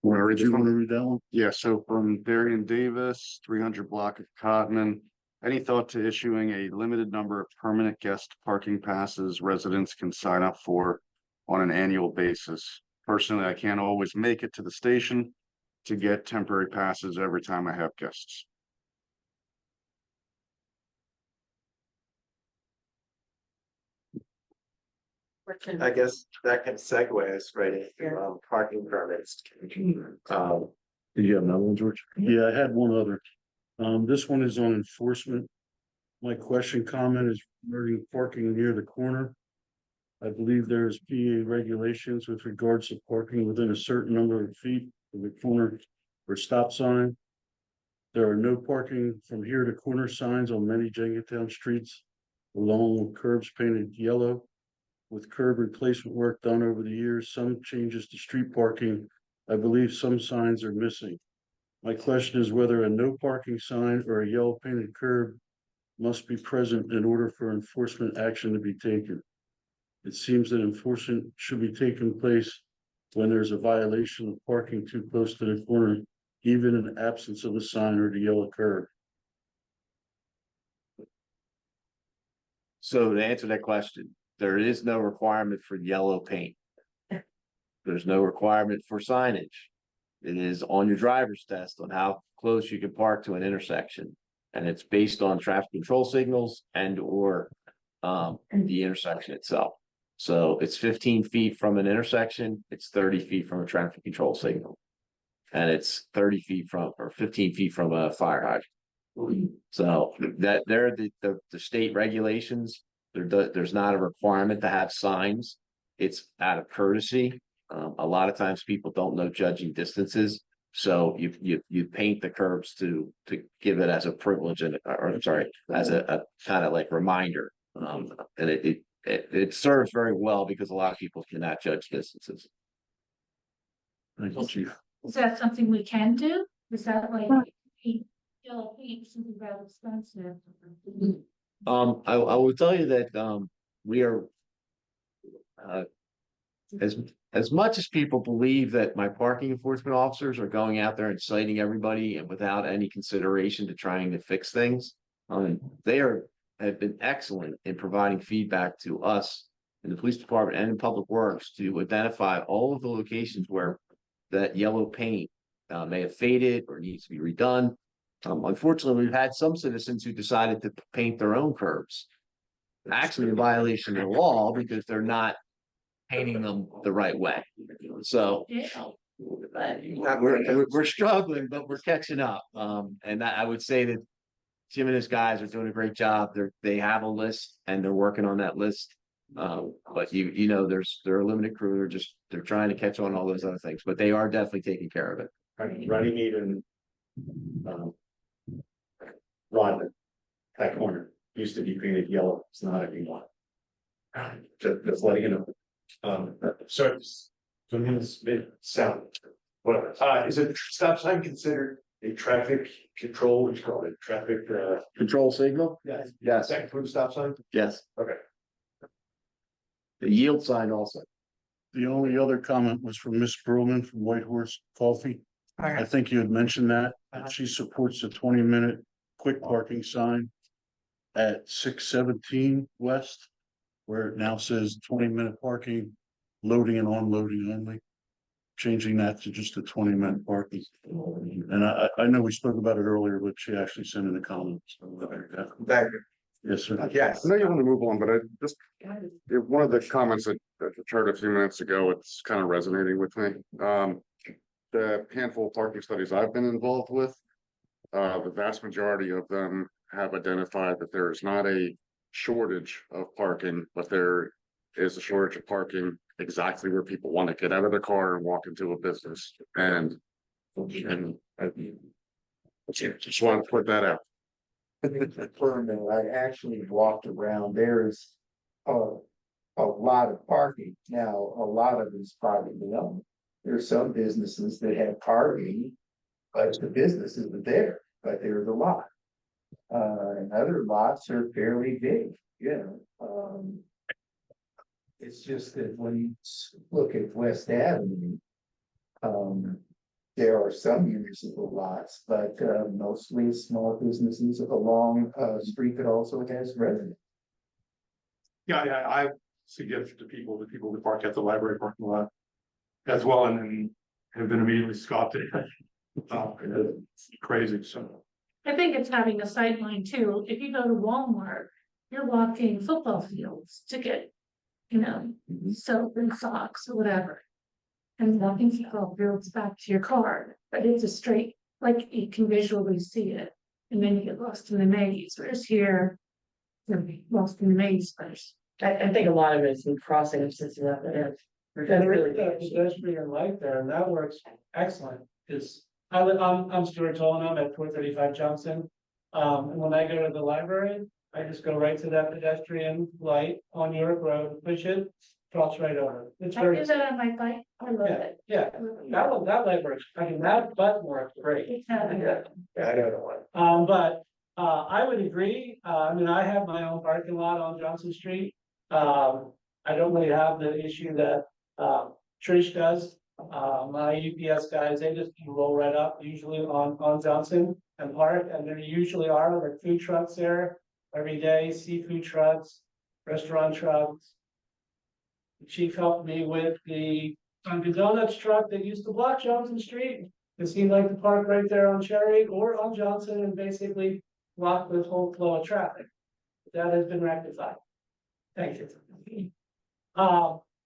Where did you want to read that one? Yeah, so from Darian Davis, 300 block of Codman. Any thought to issuing a limited number of permanent guest parking passes residents can sign up for on an annual basis? Personally, I can't always make it to the station to get temporary passes every time I have guests. I guess that can segue us right into, parking permits. Did you have another one, George? Yeah, I had one other. This one is on enforcement. My comment is regarding parking near the corner. I believe there's PA regulations with regards to parking within a certain number of feet of the corner or stop sign. There are no parking from here to corner signs on many Jenkintown streets, along with curbs painted yellow. With curb replacement work done over the years, some changes to street parking, I believe some signs are missing. My question is whether a no parking sign or a yellow painted curb must be present in order for enforcement action to be taken. It seems that enforcement should be taking place when there's a violation of parking too close to the corner, even in the absence of a sign or the yellow curb. So to answer that question, there is no requirement for yellow paint. There's no requirement for signage. It is on your driver's test on how close you can park to an intersection. And it's based on traffic control signals and or the intersection itself. So it's 15 feet from an intersection, it's 30 feet from a traffic control signal. And it's 30 feet from, or 15 feet from a fire hydrant. So that they're the state regulations. There's not a requirement to have signs. It's out of courtesy. A lot of times people don't know judging distances. So you paint the curbs to give it as a privilege or I'm sorry, as a kind of like reminder. And it serves very well because a lot of people cannot judge distances. Thank you, Chief. Is that something we can do? Is that like, yellow paint something rather expensive? I will tell you that we are as much as people believe that my parking enforcement officers are going out there and citing everybody and without any consideration to trying to fix things, they have been excellent in providing feedback to us in the police department and in public works to identify all of the locations where that yellow paint may have faded or needs to be redone. Unfortunately, we've had some citizens who decided to paint their own curbs, actually in violation of the law because they're not painting them the right way. So we're struggling, but we're catching up. And I would say that Jim and his guys are doing a great job. They have a list and they're working on that list. But they're a limited crew. They're trying to catch on all those other things, but they are definitely taking care of it. Running even, Rodman, that corner used to be painted yellow. It's not anymore. Just letting you know. So it's, so it's sound, whatever. Is a stop sign considered a traffic control, which called it traffic, Control signal? yes. Yes, Second for the stop sign? yes. Okay. The yield sign also. The only other comment was from Miss Brewman from White Horse Coffee. I Alright. think you had mentioned that she supports the 20-minute quick parking sign at 617 West, where it now says 20-minute parking, loading and unloading only. Changing that to just a 20-minute parking. And I know we spoke about it earlier, but she actually sent in a comment. Thank you. Yes, sir. Yes. I know you want to move on, but I just, one of the comments that you heard a few minutes ago, it's kind of resonating with me. The handful of parking studies I've been involved with, the vast majority of them have identified that there is not a shortage of parking, but there is a shortage of parking exactly where people want to get out of the car and walk into a business. And I just want to put that out. Confirm that I actually walked around, there's a lot of parking. Now, a lot of it's privately owned. There's some businesses that have parking, but the business isn't there, but there's a lot. And other lots are fairly big, you know. It's just that when you look at West Avenue, there are some municipal lots, but mostly small businesses along a street that also has residents. Yeah, I suggested to people that park at the library parking lot as well, and then have been immediately scoffed at. It's crazy, so. I think it's having a sight line too. If you go to Walmart, you're walking football fields to get, you know, soap and socks or whatever. And walking football fields back to your car, but it's a straight, like you can visually see it. And then you get lost in the maze, whereas here, you're lost in the maze first. I think a lot of it is in crossing since that is. There is a pedestrian light there, and that works excellent, is, I'm Stuart Tolan, I'm at 435 Johnson. And when I go to the library, I just go right to that pedestrian light on York Road, push it, cross right over. It's I very, do that on my bike, I love it. yeah, that light works, I mean, that button works great. It's not- I don't know what. But I would agree, I mean, I have my own parking lot on Johnson Street. I don't really have the issue that Trish does. My UPS guys, they just roll right up usually on Johnson and park, and there usually are like food trucks there every day, seafood trucks, restaurant trucks. The chief helped me with the Dunkin' Donuts truck that used to block Johnson Street. It seemed like to park right there on Cherry or on Johnson and basically block the whole flow of traffic. That has been rectified. Thank you.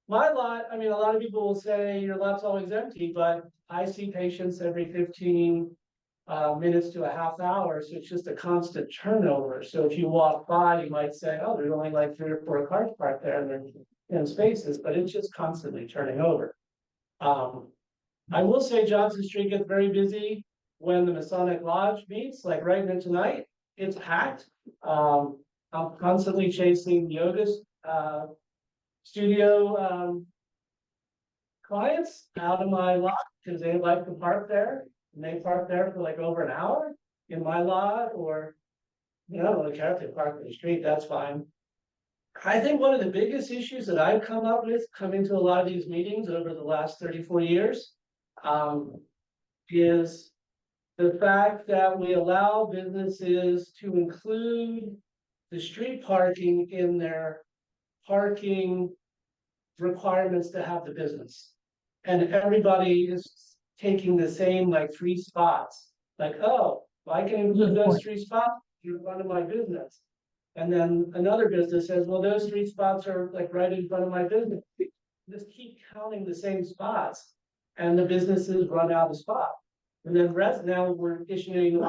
My lot, I mean, a lot of people will say your lot's always empty, but I see patients every 15 minutes to a half hour, so it's just a constant turnover. So if you walk by, you might say, oh, there's only like 3 or 4 cars parked there and there's 10 spaces, but it's just constantly turning over. I will say Johnson Street gets very busy when the Masonic Lodge meets, like right now tonight, it's packed. I'm constantly chasing yoga studio clients out of my lot because they like to park there, and they park there for like over an hour in my lot, or you know, I don't really care if they park in the street, that's fine. I think one of the biggest issues that I've come up with coming to a lot of these meetings over the last 34 years is the fact that we allow businesses to include the street parking in their parking requirements to have the business. And everybody is taking the same like 3 spots. Like, oh, I can include those 3 spots in front of my business. And then another business says, well, those 3 spots are like right in front of my business. Just keep counting the same spots and the businesses run out of spots. And then now we're issuing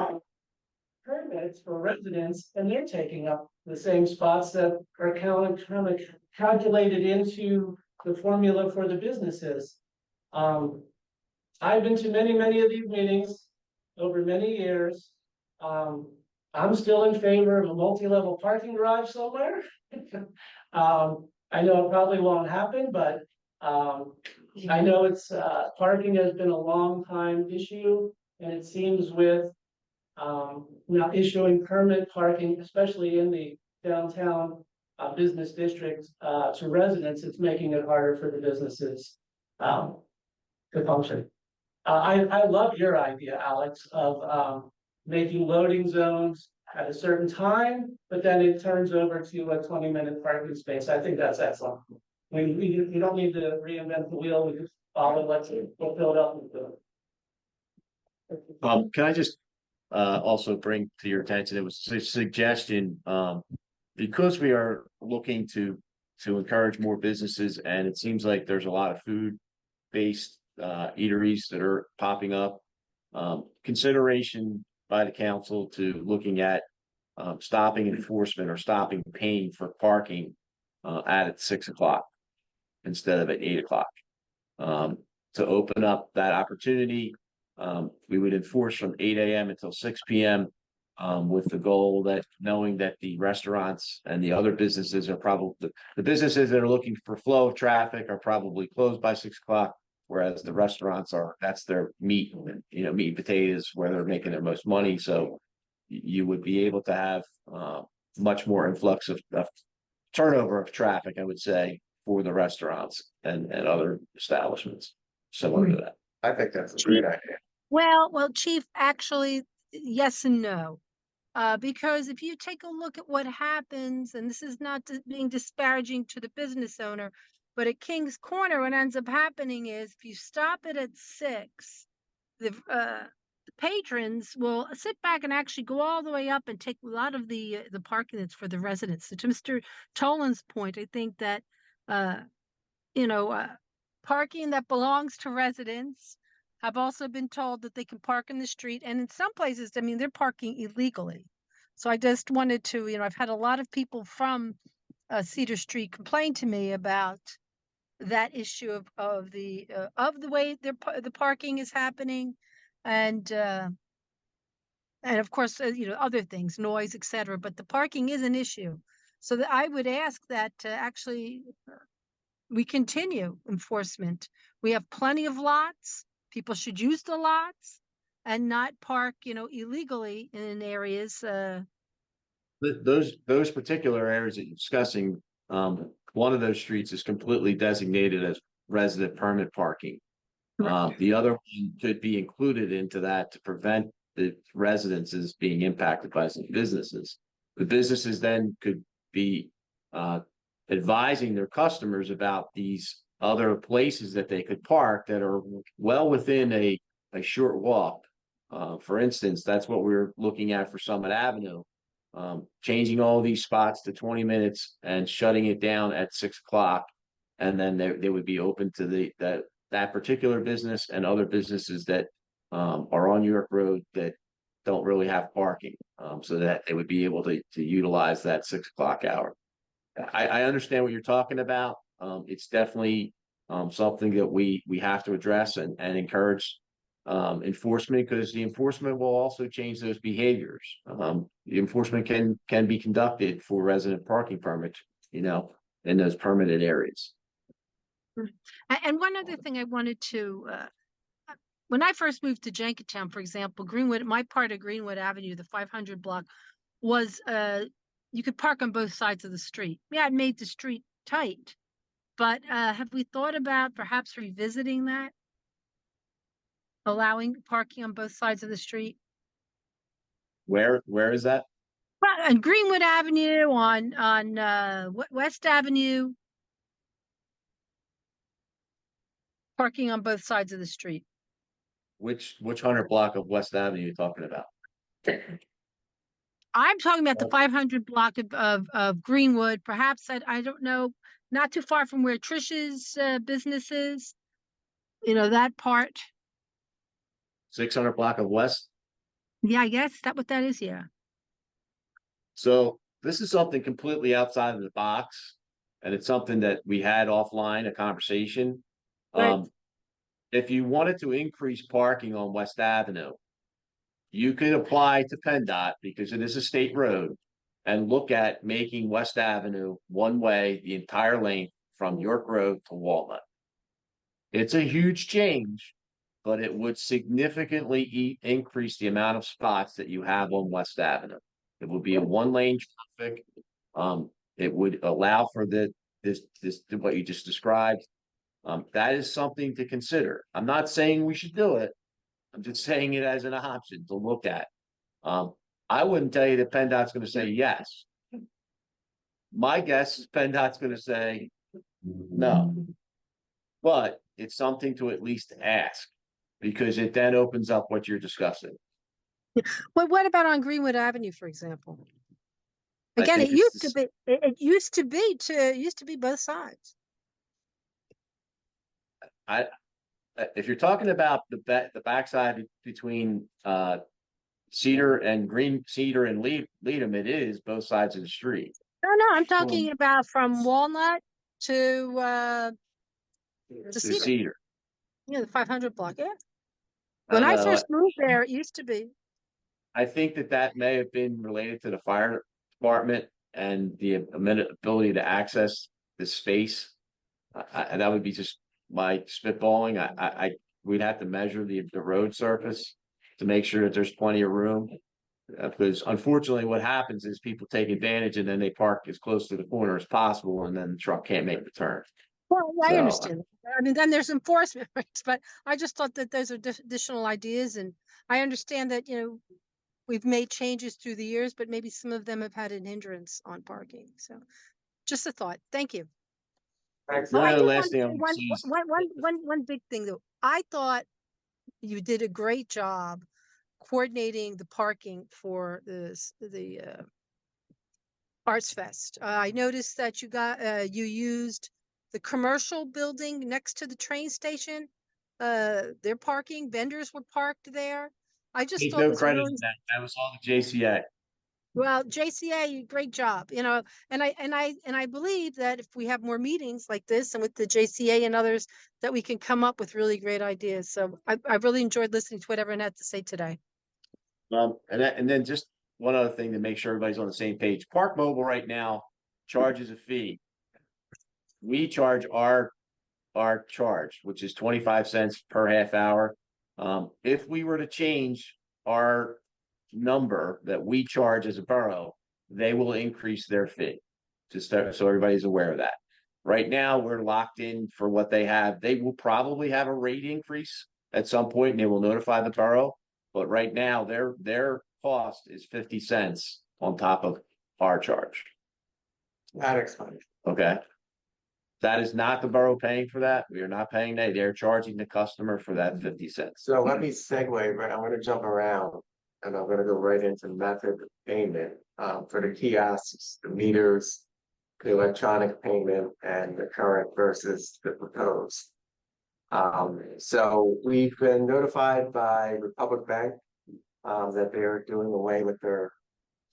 permits for residents and they're taking up the same spots that are calculated into the formula for the businesses. I've been to many of these meetings over many years. I'm still in favor of a multi-level parking garage somewhere. I know it probably won't happen, but I know it's parking has been a long time issue And it seems with, issuing permit parking, especially in the downtown business district, to residents, it's making it harder for the businesses, to function. I love your idea, Alex, of, making loading zones at a certain time, but then it turns over to a 20-minute parking space. I think that's excellent. You don't need to reinvent the wheel, we just follow what's filled up with the. Can I just also bring to your attention, it was a suggestion, because we are looking to encourage more businesses, and it seems like there's a lot of food-based eateries that are popping up. Consideration by the council to looking at stopping enforcement or stopping paying for parking at 6 o'clock instead of at 8 o'clock. To open up that opportunity, we would enforce from 8 a.m. until 6 p.m. With the goal that knowing that the restaurants and the other businesses are probably the businesses that are looking for flow of traffic are probably closed by 6 o'clock, whereas the restaurants that's their meat and potatoes where they're making their most money. So you would be able to have much more influx of turnover of traffic, I would say, for the restaurants and other establishments similar to that. I think that's a great idea. Well, Chief, actually, yes and no. Because if you take a look at what happens, and this is not being disparaging to the business owner, but at King's Corner, what ends up happening is if you stop it at 6, the patrons will sit back and actually go all the way up and take a lot of the parking that's for the residents. So to Mr. Tolan's point, I think that parking that belongs to residents have also been told that they can park in the street, and in some places, I mean, they're parking illegally. So I just wanted to, I've had a lot of people from Cedar Street complain to me about that issue of the way the parking is happening, and of course, other things, noise, etc. But the parking is an issue. So that I would ask that actually we continue enforcement. We have plenty of lots. People should use the lots and not park, illegally in areas. Those particular areas that you're discussing, one of those streets is completely designated as resident permit parking. The other one could be included into that to prevent the residences being impacted by some businesses. The businesses then could be advising their customers about these other places that they could park that are well within a short walk. For instance, that's what we're looking at for Summit Avenue. Changing all these spots to 20 minutes and shutting it down at 6 o'clock. And then they would be open to that particular business and other businesses that are on York Road that don't really have parking, so that they would be able to utilize that 6 o'clock hour. I understand what you're talking about. It's definitely something that we have to address and encourage enforcement, because the enforcement will also change those behaviors. The enforcement can be conducted for resident parking permits, in those permitted areas. And one other thing I wanted to, when I first moved to Jenkintown, for example, my part of Greenwood Avenue, the 500 block, was you could park on both sides of the street. Yeah, it made the street tight, but have we thought about perhaps revisiting that? Allowing parking on both sides of the street? Where is that? Well, on Greenwood Avenue, on West Avenue, parking on both sides of the street. Which 100 block of West Avenue are you talking about? I'm talking about the 500 block of Greenwood, perhaps, I don't know, not too far from where Trish's business is, that part. 600 block of West? Yeah, I guess, is that what that is? Yeah. So this is something completely outside of the box, and it's something that we had offline, a conversation. Right. If you wanted to increase parking on West Avenue, you could apply to PennDOT, because it is a state road, and look at making West Avenue one way the entire length from York Road to Walnut. It's a huge change, but it would significantly increase the amount of spots that you have on West Avenue. It would be a one-lane traffic. It would allow for this, what you just described. That is something to consider. I'm not saying we should do it. I'm just saying it as an option to look at. I wouldn't tell you that PennDOT's gonna say yes. My guess is PennDOT's gonna say no. But it's something to at least ask, because it then opens up what you're discussing. Well, what about on Greenwood Avenue, for example? I Again, think it it's used to be, it used to be both sides. If you're talking about the backside between Cedar and Leadham, it is both sides of the street. No, I'm talking about from Walnut to To Cedar. Cedar. Yeah, the 500 block. Yeah. I When don't I know. first moved there, it used to be. I think that may have been related to the fire department and the ability to access the space. And that would be just my spitballing. We'd have to measure the road surface to make sure that there's plenty of room. Because unfortunately, what happens is people take advantage and then they park as close to the corner as possible, and then the truck can't make the turn. Well, I So, understand. I mean, then there's enforcement rights, but I just thought that those are additional ideas, and I understand that, we've made changes through the years, but maybe some of them have had an hindrance on parking. So just a thought. Thank you. Thanks. Oh, I the do last want to thing say I'm gonna say is one big thing though. I thought you did a great job coordinating the parking for the Arts Fest. I noticed that you used the commercial building next to the train station. Their parking vendors were parked there. I just there's thought it no was credit really in that. That was all the JCA. well, JCA, great job. And I believe that if we have more meetings like this and with the JCA and others, that we can come up with really great ideas. So I really enjoyed listening to what everyone had to say today. And then just one other thing to make sure everybody's on the same page. Park Mobile right now charges a fee. We charge our charge, which is 25 cents per half hour. If we were to change our number that we charge as a borough, they will increase their fee. Just so everybody's aware of that. Right now, we're locked in for what they have. They will probably have a rate increase at some point, and they will notify the borough. But right now, their cost is 50 cents on top of our charge. That explains. Okay. That is not the borough paying for that. We are not paying that. They're charging the customer for that 50 cents. So let me segue, right? I'm gonna jump around and I'm gonna go right into method of payment, for the kiosks, the meters, the electronic payment, and the current versus the proposed. So we've been notified by Republic Bank, that they're doing away with their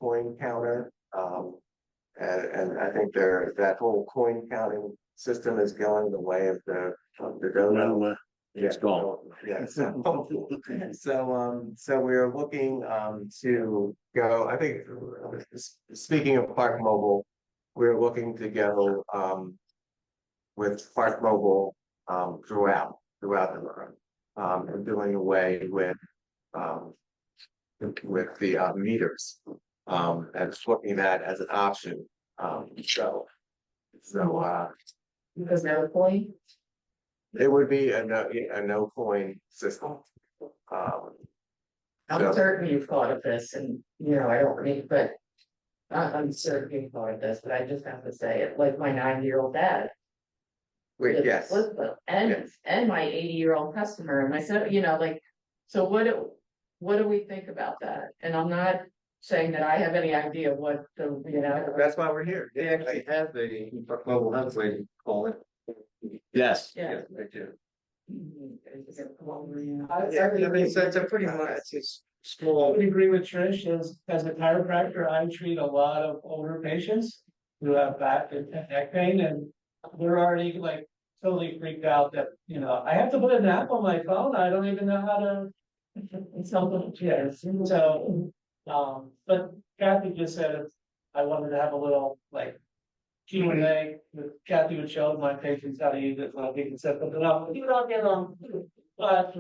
coin counter. And I think that whole coin counting system is going the way of the dodo. It's gone. Yeah, so we're looking to go, I think, speaking of Park Mobile, we're looking to go with Park Mobile throughout the borough, and doing away with the meters, and looking at that as an option. So Because they're point. it would be a no coin system. I'm certain you've thought of this and, I don't mean, but I'm certain you've thought of this, but I just have to say it, like my 90-year-old dad. Wait, yes. And my 80-year-old customer, and my son, so what do we think about that? And I'm not saying that I have any idea what That's why we're here. They actually have the mobile health way call it. Yes. Yeah. They do. It's a pretty much, it's I small. would agree with Trish, as a chiropractor, I treat a lot of older patients who have back and neck pain, and they're already like totally freaked out that, I have to put an app on my phone, I don't even know how to. So, but Kathy just said, I wanted to have a little Q&A, with Kathy would show my patients how to use it, so we can set something up. You don't get on. But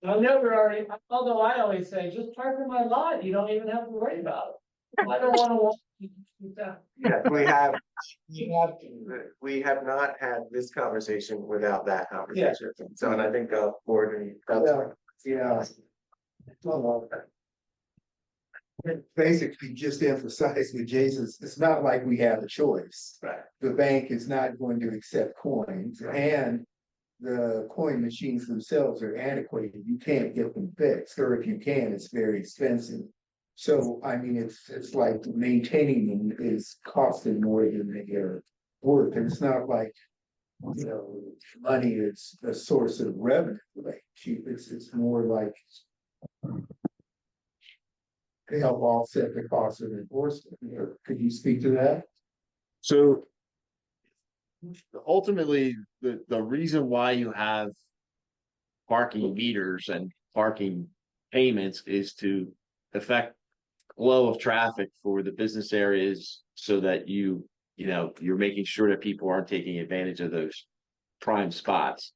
I never already, although I always say, just park in my lot, you don't even have to worry about it. I don't wanna walk. Yeah, we have not had this conversation without that conversation. So, and I think, board and. Yeah. Basically, just to emphasize with Jason, it's not like we have a choice. Right. The bank is not going to accept coins, and the coin machines themselves are antiquated. You can't get them fixed, or if you can, it's very expensive. So, I mean, it's like maintaining them is costing more than they are worth, and it's not like, you know, money is a source of revenue, like cheap. It's more like to help offset the cost of enforcement. Could you speak to that? So ultimately, the reason why you have parking meters and parking payments is to affect flow of traffic for the business areas so that you're making sure that people aren't taking advantage of those prime spots.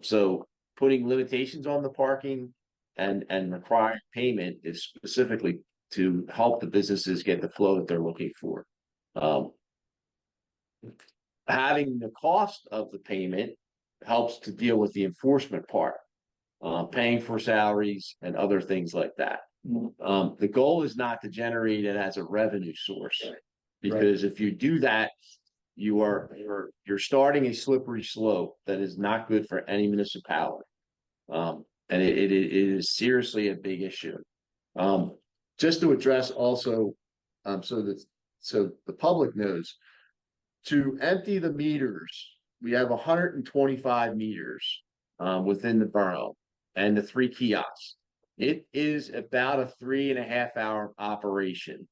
So putting limitations on the parking and requiring payment is specifically to help the businesses get the flow that they're looking for. Having the cost of the payment helps to deal with the enforcement part, paying for salaries and other things like that. The goal is not to generate it as a revenue source, because if you do that, you're starting a slippery slope that is not good for any municipality. And it is seriously a big issue. Just to address also, so the public knows, to empty the meters, we have 125 meters within the borough and the 3 kiosks. It is about a 3.5 hour operation.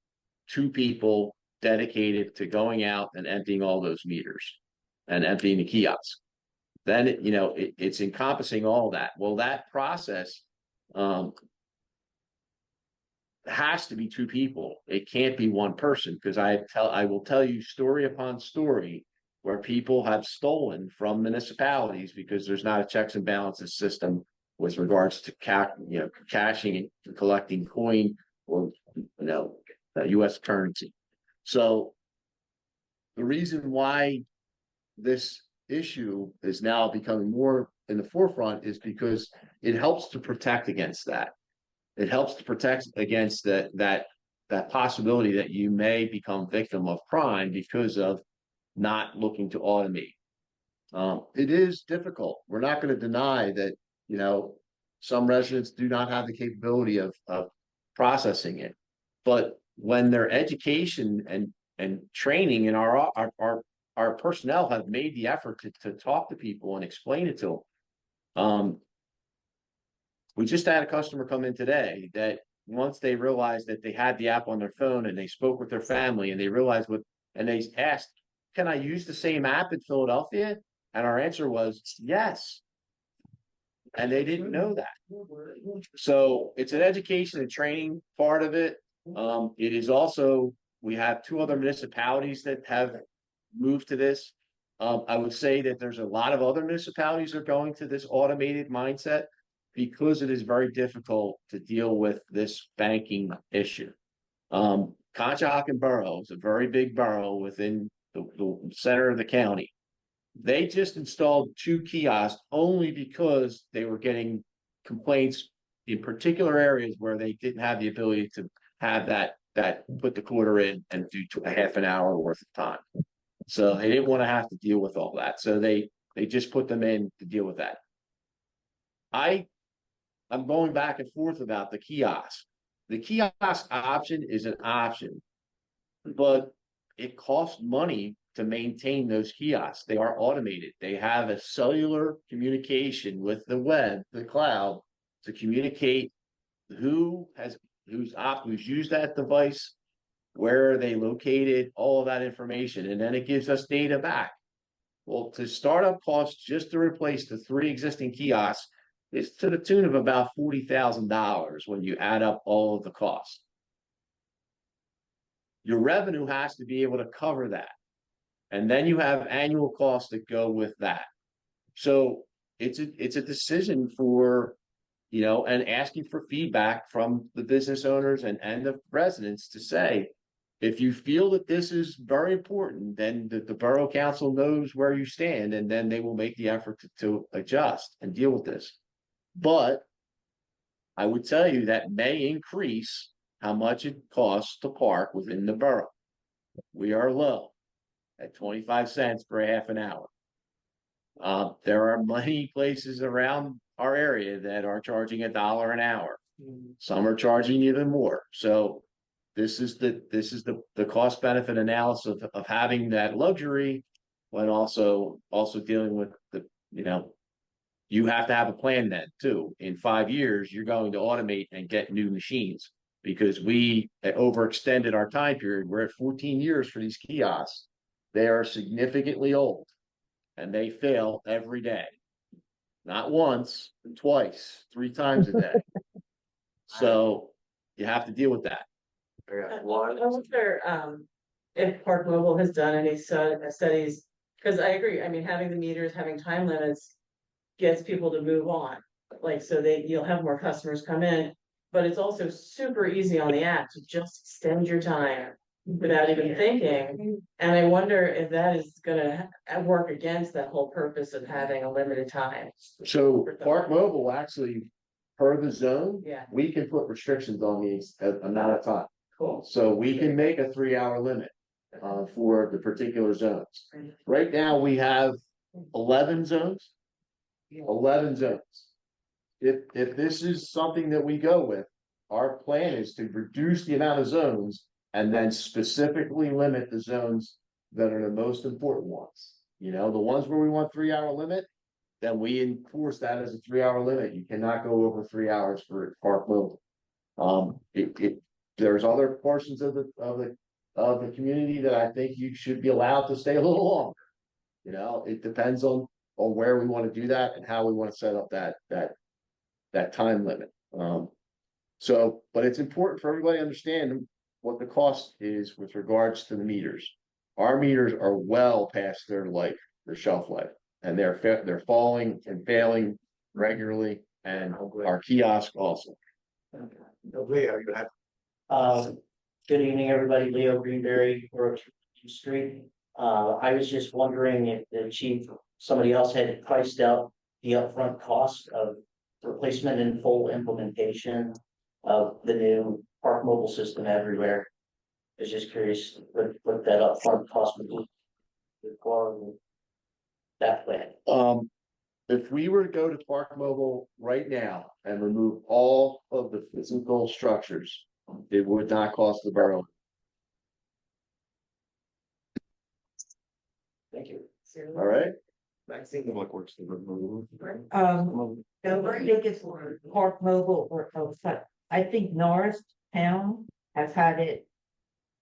2 people dedicated to going out and emptying all those meters and emptying the kiosks. Then it's encompassing all that. Well, that process has to be 2 people. It can't be 1 person, because I will tell you story upon story where people have stolen from municipalities because there's not a checks and balances system with regards to cashing and collecting coin or U.S. currency. So the reason why this issue is now becoming more in the forefront is because it helps to protect against that. It helps to protect against that possibility that you may become victim of crime because of not looking to automate. It is difficult. We're not going to deny that, some residents do not have the capability of processing it. But when their education and training and our personnel have made the effort to talk to people and explain it to them. We just had a customer come in today that once they realized that they had the app on their phone and they spoke with their family and they realized and they asked, can I use the same app in Philadelphia? And our answer was yes. And they didn't know that. So it's an education and training part of it. It is also, we have 2 other municipalities that have moved to this. I would say that there's a lot of other municipalities that are going to this automated mindset because it is very difficult to deal with this banking issue. Conshohocken Borough is a very big borough within the center of the county. They just installed 2 kiosks only because they were getting complaints in particular areas where they didn't have the ability to have that put the quarter in and do a half an hour worth of time. So they didn't want to have to deal with all that. So they just put them in to deal with that. I'm going back and forth about the kiosk. The kiosk option is an option, but it costs money to maintain those kiosks. They are automated. They have a cellular communication with the web, the cloud, to communicate who's used that device, where are they located, all of that information, and then it gives us data back. Well, to startup costs just to replace the 3 existing kiosks is to the tune of about $40,000 when you add up all of the costs. Your revenue has to be able to cover that. And then you have annual costs that go with that. So it's a decision for, and asking for feedback from the business owners and the residents to say, if you feel that this is very important, then the borough council knows where you stand, and then they will make the effort to adjust and deal with this. But I would tell you that may increase how much it costs to park within the borough. We are low at 25 cents for a half an hour. There are many places around our area that are charging $1 an hour. Some are charging even more. So this is the cost benefit analysis of having that luxury, when also dealing with you have to have a plan then too. In 5 years, you're going to automate and get new machines, because we overextended our time period. We're at 14 years for these kiosks. They are significantly old, and they fail every day. Not once, twice, 3 times a day. So you have to deal with that. I wonder, if Park Mobile has done any studies, because I agree, I mean, having the meters, having time limits gets people to move on. Like, so you'll have more customers come in, but it's also super easy on the app to just extend your time without even thinking. And I wonder if that is gonna work against that whole purpose of having a limited time. So Park Mobile actually, per the zone, Yeah. we can put restrictions on the amount of time. Cool. So we can make a 3-hour limit for the particular zones. Right now, we have 11 zones. 11 zones. If this is something that we go with, our plan is to reduce the amount of zones and then specifically limit the zones that are the most important ones. The ones where we want 3-hour limit, then we enforce that as a 3-hour limit. You cannot go over 3 hours for Park Mobile. There's other portions of the community that I think you should be allowed to stay a little longer. It depends on where we want to do that and how we want to set up that time limit. But it's important for everybody to understand what the cost is with regards to the meters. Our meters are well past their shelf life, and they're falling and failing regularly, and our kiosk also. Good evening, everybody. Leo Greenberry, Grove Street. I was just wondering if the chief, somebody else had priced out the upfront cost of replacement and full implementation of the new Park Mobile system everywhere. I was just curious what that upfront cost would be for that plan. If we were to go to Park Mobile right now and remove all of the physical structures, it would not cost the borough. Thank you. All right. The biggest Park Mobile I think Norristown has had it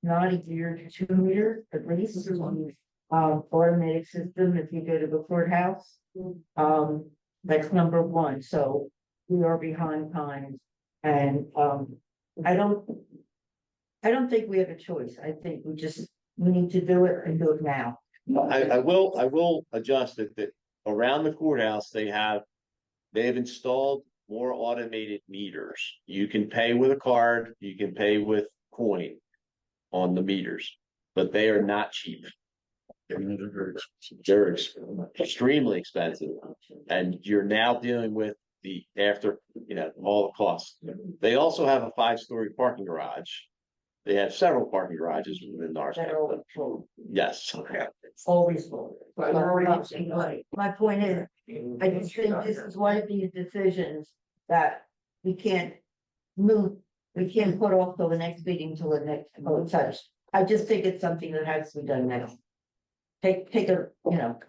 not a year to 2 years at least. Automated system, if you go to the courthouse, that's number 1. So we are behind times, and I don't think we have a choice. I think we need to do it and do it now. I will adjust it that around the courthouse they've installed more automated meters. You can pay with a card, you can pay with coin on the meters, but they are not cheap. They're extremely expensive, and you're now dealing with all the costs. They also have a 5-story parking garage. They have several parking garages within Norristown. Yes. Always full. My point is, I just think this is one of these decisions that we can't put off till the next meeting, till the next such. I just think it's something that has to be done now.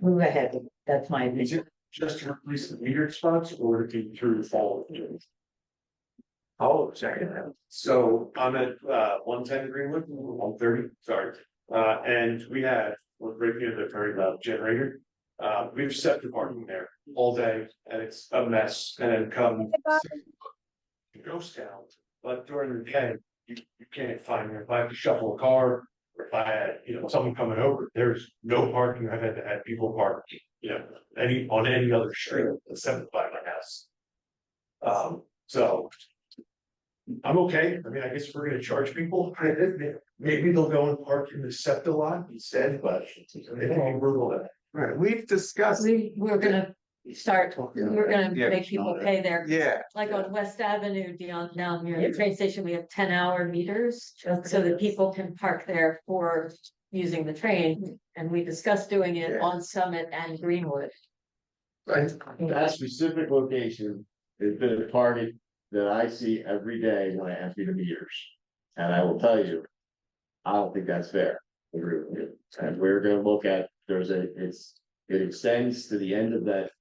Move ahead. That's my opinion. Is it just to replace the metered spots or to be through the fall? Oh, second. So I'm at 110 Greenwood, 130, sorry. And we're breaking into a very loud generator. We've set the parking there all day, and it's a mess. And then come ghost town. But during the day, you can't find me. If I have to shuffle a car, or if I had, someone coming over, there's no parking. I've had to have people park, on any other street except by my house. So. I'm okay. I mean, I guess we're gonna charge people. Maybe they'll go and park in the SEPTA lot instead, but they can be brutal at it. Right, we've discussed, We're gonna start, we're gonna Yeah, make people pay their, yeah, like on West Avenue down near the train station, we have 10-hour meters. So that people can park there for using the train, and we discussed doing it on Summit and Greenwood. That specific location has been a target that I see every day when I empty the meters. And I will tell you, I don't think that's fair. I agree with you. And we're gonna look at, it extends to the end of that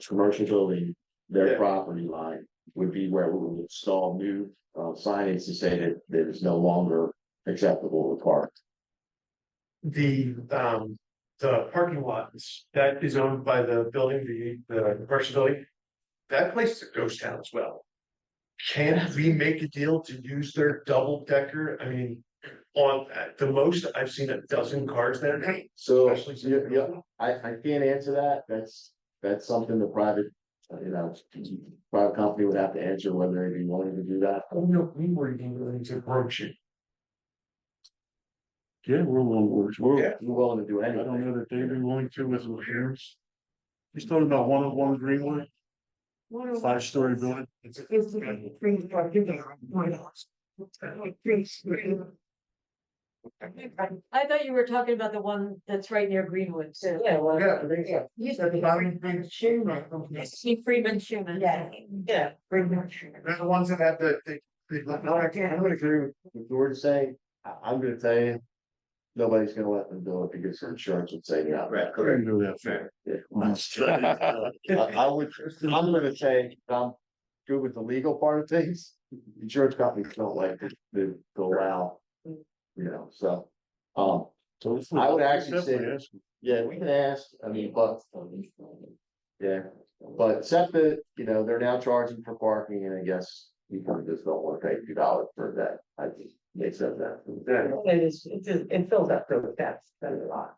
commercial building. Their property line would be where we would install new signage to say that it's no longer acceptable to park. The parking lot that is owned by the building, the commercial building. That place is a ghost town as well. Can we make a deal to use their double decker? I mean, on at the most, I've seen a dozen cars there. So, Especially- yeah, I can't answer that. That's something the private, private company would have to answer whether they'd be willing to do that. Oh, no, we were even willing to approach it. Yeah, we're We're willing to do I don't anything. know that they'd be willing to with the parents. He's talking about one Greenwood, 5-story building. I thought you were talking about the one that's right near Greenwood too. yeah. Steve Freeman Schuman. Yeah. Yeah. They're the ones that have I'm gonna agree with George saying, I'm gonna tell you, nobody's gonna let them do it because their insurance would say no. Right, Couldn't do that. I'm gonna say, I'm good with the legal part of things. Insurance companies don't like to allow, so. I would actually say, Definitely ask. yeah, we can ask, I mean, but. Yeah, but SEPTA, they're now charging for parking and I guess people just don't wanna pay $2 for that. I just make sense of that. It fills up that's a lot.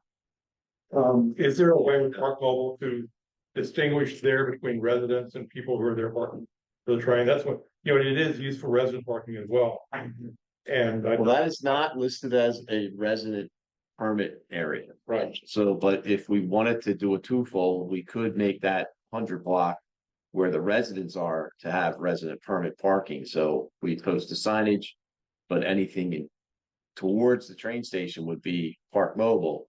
Is there a way with Park Mobile to distinguish there between residents and people who are there parking for the train? That's what, it is used for resident parking as well. And Well, that is not listed as a resident permit area. Right. So, but if we wanted to do a twofold, we could make that 100 block where the residents are to have resident permit parking. So we post the signage, but anything towards the train station would be Park Mobile.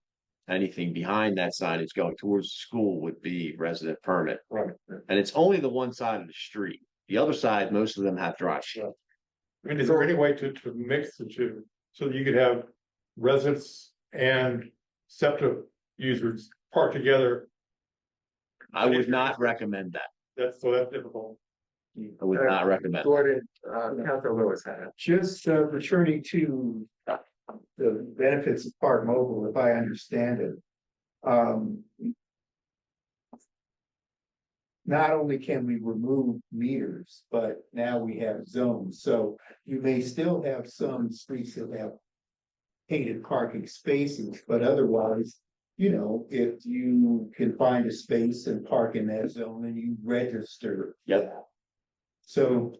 Anything behind that signage going towards the school would be resident permit. Right. And it's only the one side of the street. The other side, most of them have drive. I mean, is there any way to mix the two so that you could have residents and SEPTA users park together? I would not recommend that. That's difficult. I would not recommend. Gordon, Councilor Lewis had it. Just returning to the benefits of Park Mobile, if I understand it. Not only can we remove meters, but now we have zones, so you may still have some streets that have painted parking spaces, but otherwise, if you can find a space and park in that zone, then you register. Yep. So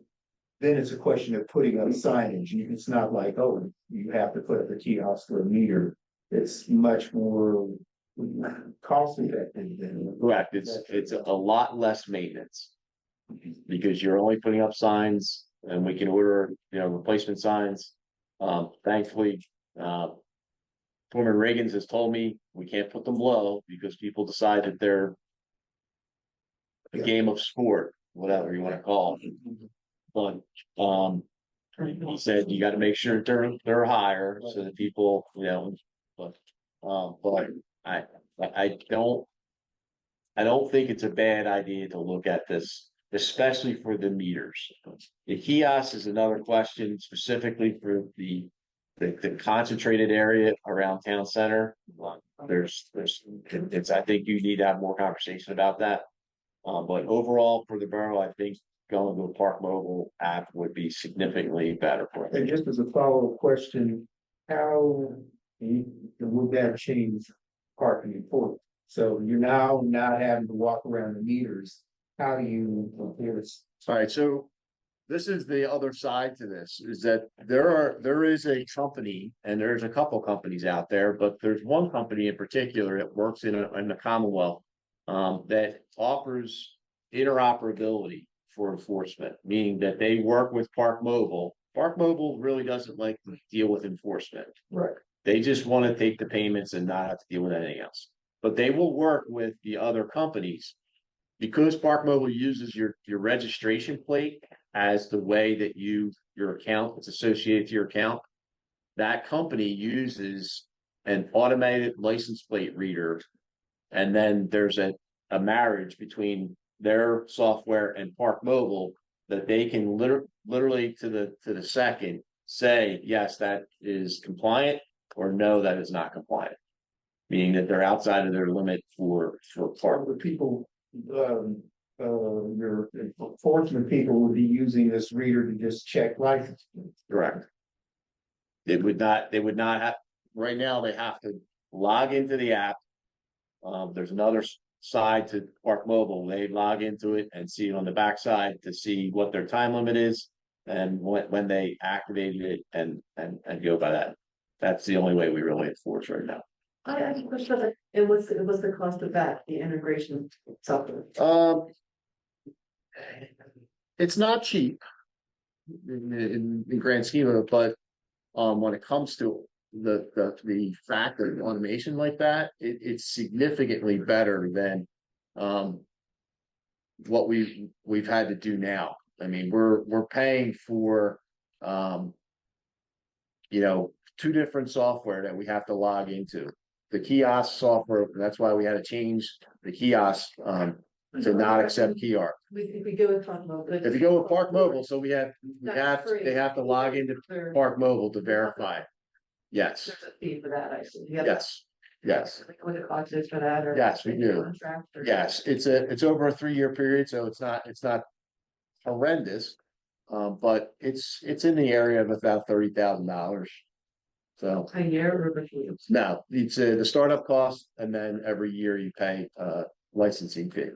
then it's a question of putting up signage. It's not like, oh, you have to put up a kiosk or a meter. It's much more cost effective than. Correct. It's a lot less maintenance. Because you're only putting up signs and we can order, replacement signs. Thankfully, Foreman Reagan's has told me we can't put them low because people decide that they're a game of sport, whatever you want to call it. But, he said you got to make sure they're higher so that people, but I don't think it's a bad idea to look at this, especially for the meters. The kiosk is another question specifically for the concentrated area around town center. I think you need to have more conversation about that. But overall for the borough, I think going to a Park Mobile app would be significantly better for us. And just as a follow-up question, how would that change parking enforcement? So you're now not having to walk around the meters. How do you, All right, so this is the other side to this, is that there is a company, and there's a couple companies out there, but there's one company in particular that works in the Commonwealth. That offers interoperability for enforcement, meaning that they work with Park Mobile. Park Mobile really doesn't like to deal with enforcement. Right. They just want to take the payments and not have to deal with anything else. But they will work with the other companies because Park Mobile uses your registration plate as the way that your account is associated to your account. That company uses an automated license plate reader, and then there's a marriage between their software and Park Mobile that they can literally to the second say yes, that is compliant, or no, that is not compliant, meaning that they're outside of their limit for Part of the people, your enforcement people would be using this reader to just check license. Correct. They would not have, right now, they have to log into the app. There's another side to Park Mobile. They log into it and see it on the backside to see what their time limit is and when they activated it and go by that. That's the only way we really enforce right now. I have a question. It was the cost of that, the integration software. It's not cheap in the grand scheme of it, but when it comes to the fact of automation like that, it's significantly better than what we've had to do now. I mean, we're paying for two different software that we have to log into. The kiosk software, that's why we had to change the kiosk to not accept QR. If we go with Park Mobile. If you go with Park Mobile, so they have to log into Park Mobile to verify. Yes, There's a fee for that, I see. yes, yes, What the cost is for that, or? yes, we do. Contract or- Yes, it's over a 3-year period, so it's not horrendous. But it's in the area of about $30,000. So A year or over 2 years? no, it's the startup cost, and then every year you pay licensing fee.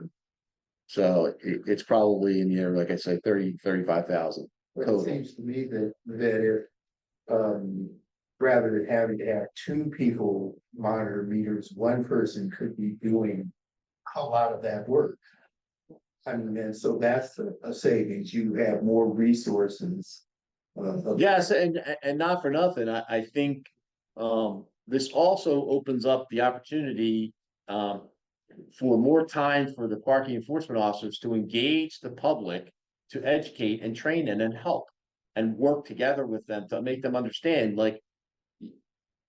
So it's probably in the area, like I said, 35,000. It seems to me that if, rather than having to have two people monitor meters, one person could be doing a lot of that work. I mean, and so that's a savings. You have more resources. Yes, and not for nothing, I think this also opens up the opportunity for more time for the parking enforcement officers to engage the public, to educate and train them and help and work together with them to make them understand, like,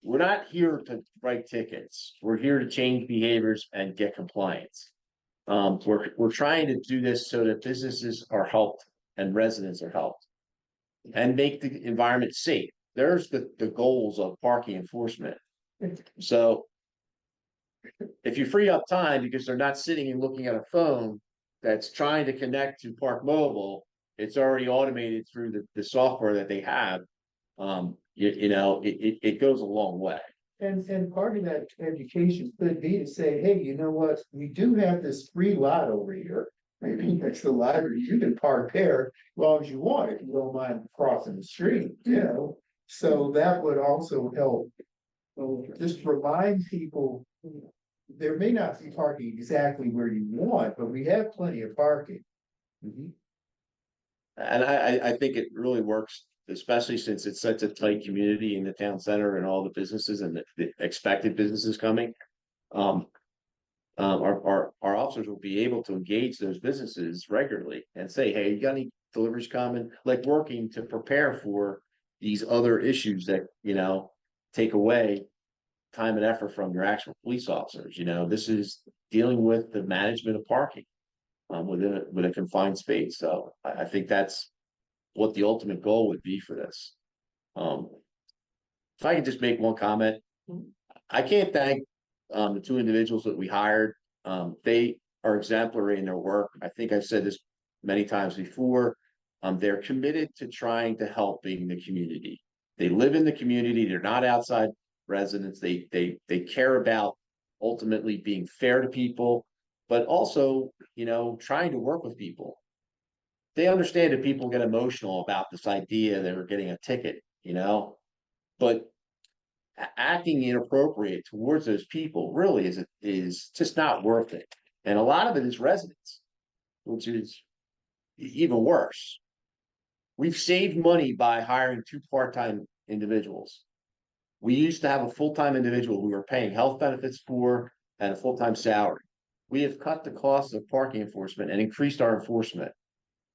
we're not here to write tickets. We're here to change behaviors and get compliance. We're trying to do this so that businesses are helped and residents are helped and make the environment safe. There's the goals of parking enforcement. So if you free up time because they're not sitting and looking at a phone that's trying to connect to Park Mobile, it's already automated through the software that they have. It goes a long way. And part of that education could be to say, hey, you know what, we do have this free lot over here. Maybe next to the library, you can park there as long as you want, if you don't mind crossing the street, So that would also help. Just remind people, there may not be parking exactly where you want, but we have plenty of parking. And I think it really works, especially since it's such a tight community in the town center and all the businesses and the expected businesses coming. Our officers will be able to engage those businesses regularly and say, hey, you got any deliveries coming? Like working to prepare for these other issues that, take away time and effort from your actual police officers. This is dealing with the management of parking within a confined space. So I think that's what the ultimate goal would be for this. If I could just make one comment, I can't thank the two individuals that we hired. They are exemplary in their work. I think I've said this many times before. They're committed to trying to helping the community. They live in the community. They're not outside residents. They care about ultimately being fair to people, but also, trying to work with people. they understand that people get emotional about this idea they were getting a ticket, you know? But acting inappropriate towards those people really is just not worth it. And a lot of it is residents, which is even worse. We've saved money by hiring 2 part-time individuals. We used to have a full-time individual we were paying health benefits for and a full-time salary. We have cut the cost of parking enforcement and increased our enforcement.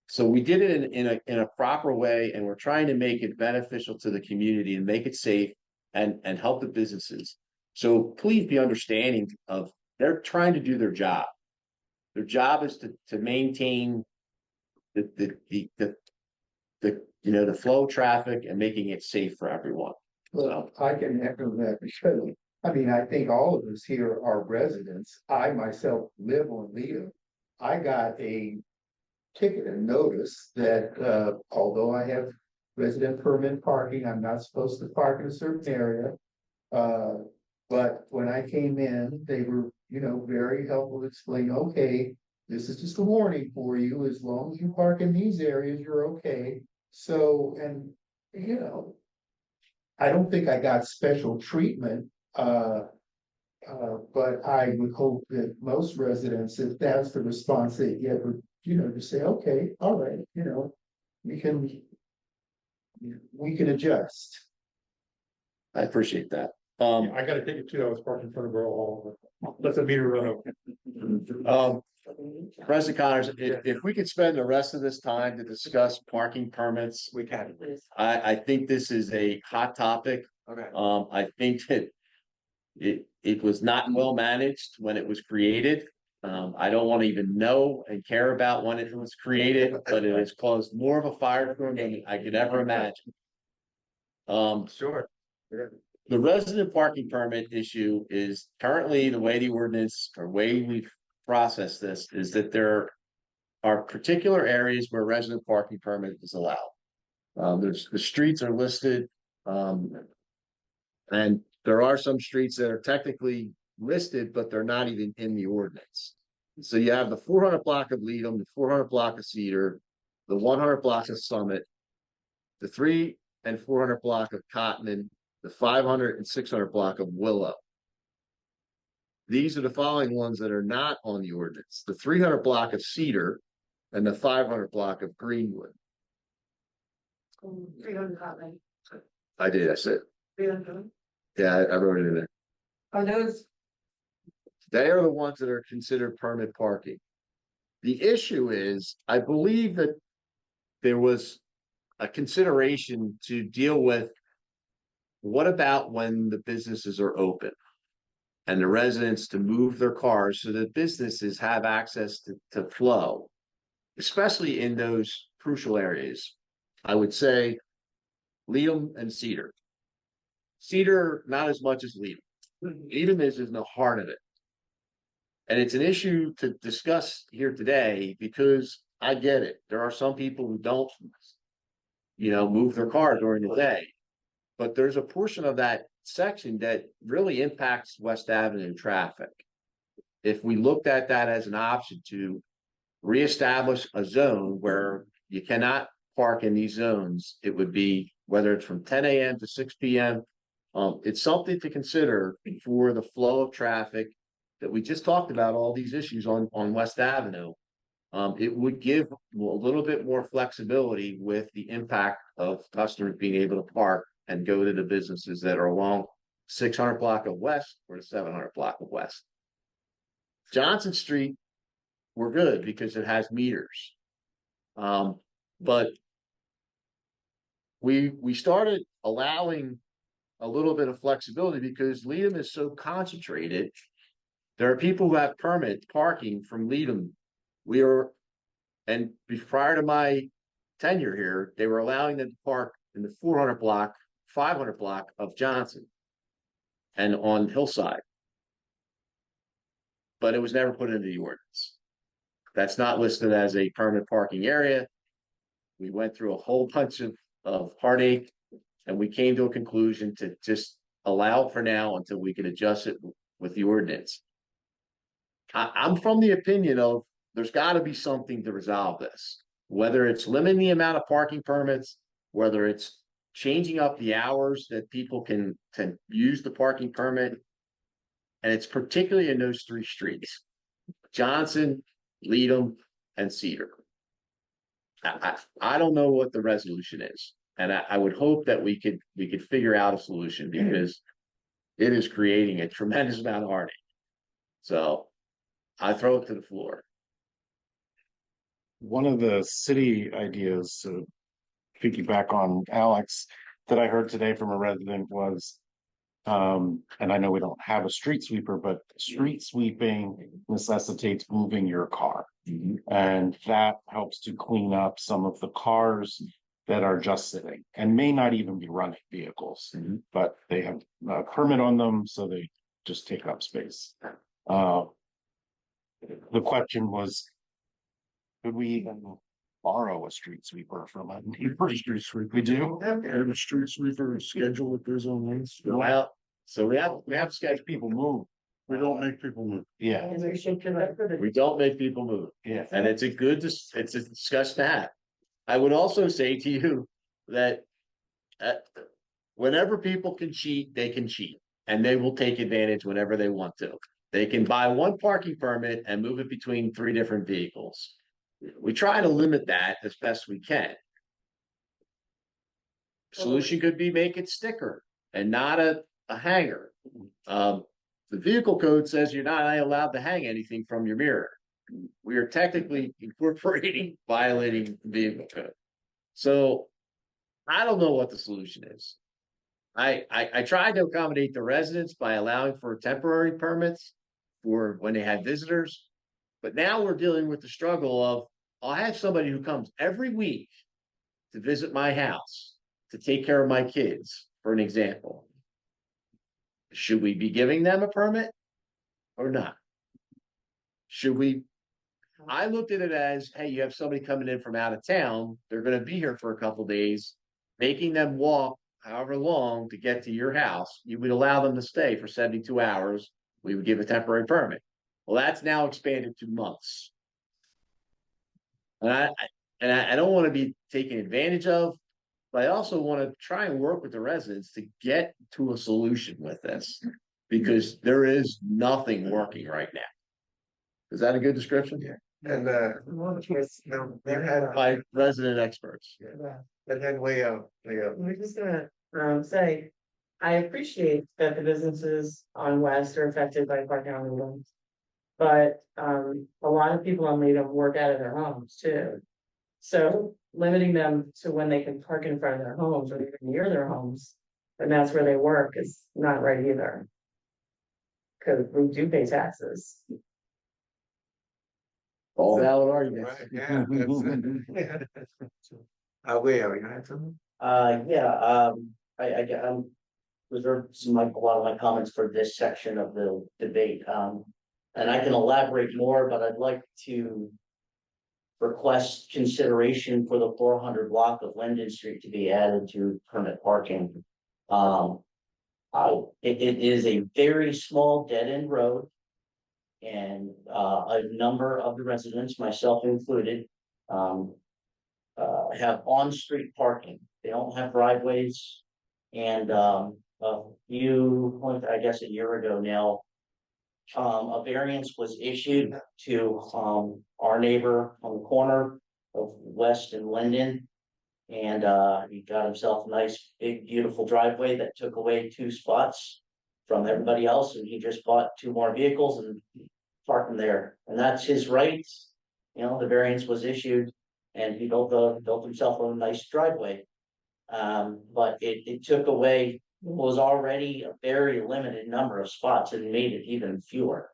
So we did it in a proper way, and we're trying to make it beneficial to the community and make it safe and help the businesses. So please be understanding of they're trying to do their job. Their job is to maintain the the flow of traffic and making it safe for everyone. Well, I can echo that because, I mean, I think all of us here are residents. I myself live on Leo. I got a ticket and notice that, although I have resident permit parking, I'm not supposed to park in a certain area. But when I came in, they were, very helpful to explain, okay, this is just a warning for you. As long as you park in these areas, you're okay. So, and, I don't think I got special treatment, but I would hope that most residents, if that's the response they get, would, just say, okay, all right, we can adjust. I appreciate that. I got a ticket too. I was parked in front of Borough Hall. Let the meter run over. President Connors, if we could spend the rest of this time to discuss parking permits, We can. I think this is a hot topic. Okay. I think that it was not well managed when it was created. I don't want to even know and care about when it was created, but it has caused more of a firestorm than I could ever imagine. Sure. The resident parking permit issue is currently the way the ordinance or way we've processed this is that there are particular areas where resident parking permit is allowed. The streets are listed, and there are some streets that are technically listed, but they're not even in the ordinance. So you have the 400 block of Leadham, the 400 block of Cedar, the 100 block of Summit, the 300 and 400 block of Cotton, the 500 and 600 block of Willow. These are the following ones that are not on the ordinance: the 300 block of Cedar and the 500 block of Greenwood. 300. I did, I said, 300. yeah, I wrote it in there. Are those, They are the ones that are considered permit parking. The issue is, I believe that there was a consideration to deal with what about when the businesses are open and the residents to move their cars so that businesses have access to flow, especially in those crucial areas. I would say Leadham and Cedar. Cedar, not as much as Leadham. Leadham is in the heart of it. And it's an issue to discuss here today because I get it. There are some people who don't, move their car during the day. But there's a portion of that section that really impacts West Avenue traffic. If we looked at that as an option to reestablish a zone where you cannot park in these zones, it would be whether it's from 10 a.m. to 6 p.m. It's something to consider for the flow of traffic that we just talked about, all these issues on West Avenue. It would give a little bit more flexibility with the impact of customers being able to park and go to the businesses that are along 600 block of West or the 700 block of West. Johnson Street, we're good because it has meters. But we started allowing a little bit of flexibility because Leadham is so concentrated. There are people who have permit parking from Leadham. Prior to my tenure here, they were allowing them to park in the 400 block, 500 block of Johnson and on Hillside. But it was never put into the ordinance. That's not listed as a permit parking area. We went through a whole bunch of heartache and we came to a conclusion to just allow for now until we could adjust it with the ordinance. I'm from the opinion of there's got to be something to resolve this. whether it's limiting the amount of parking permits, whether it's changing up the hours that people can use the parking permit. And it's particularly in those three streets, Johnson, Leadham, and Cedar. I don't know what the resolution is, and I would hope that we could figure out a solution, because it is creating a tremendous amount of heartache. So I throw it to the floor. One of the city ideas, to piggyback on Alex, that I heard today from a resident was, and I know we don't have a street sweeper, but street sweeping necessitates moving your car. And that helps to clean up some of the cars that are just sitting and may not even be running vehicles, but they have a permit on them, so they just take up space. The question was, could we even borrow a street sweeper from a neighbor's street sweeper? We do? And a street sweeper schedule with his own lanes. Well, so we have scheduled people move. We don't make people move. Yeah. We don't make people move. Yeah. And it's a discussion to have. I would also say to you that whenever people can cheat, they can cheat, and they will take advantage whenever they want to. They can buy one parking permit and move it between 3 different vehicles. We try to limit that as best we can. Solution could be make it sticker and not a hanger. The vehicle code says you're not allowed to hang anything from your mirror. We are technically violating the vehicle code. So I don't know what the solution is. I tried to accommodate the residents by allowing for temporary permits for when they had visitors, but now we're dealing with the struggle of, I'll have somebody who comes every week to visit my house to take care of my kids, for an example. Should we be giving them a permit or not? Should we? I looked at it as, hey, you have somebody coming in from out of town, they're going to be here for a couple days, making them walk however long to get to your house. You would allow them to stay for 72 hours. We would give a temporary permit. Well, that's now expanded to months. And I don't want to be taken advantage of, but I also want to try and work with the residents to get to a solution with this, because there is nothing working right now. Is that a good description? Yeah. And they had By resident experts. that had way out. We're just gonna say, I appreciate that the businesses on West are affected by parking on Leadham. But a lot of people on Leadham work out of their homes too. So limiting them to when they can park in front of their homes or even near their homes, and that's where they work, is not right either. Cause we do pay taxes. All valid arguments. Right, yeah. Wait, are we gonna have something? I'm reserved a lot of my comments for this section of the debate. And I can elaborate more, but I'd like to request consideration for the 400 block of Linden Street to be added to permit parking. It is a very small dead-end road. And a number of the residents, myself included, have on-street parking. They don't have driveways. And a year ago now, a variance was issued to our neighbor on the corner of West and Linden. And he got himself a nice, big, beautiful driveway that took away 2 spots from everybody else, and he just bought 2 more vehicles and parked them there. And that's his right. You know, the variance was issued, and he built himself a nice driveway. But it took away what was already a very limited number of spots and made it even fewer.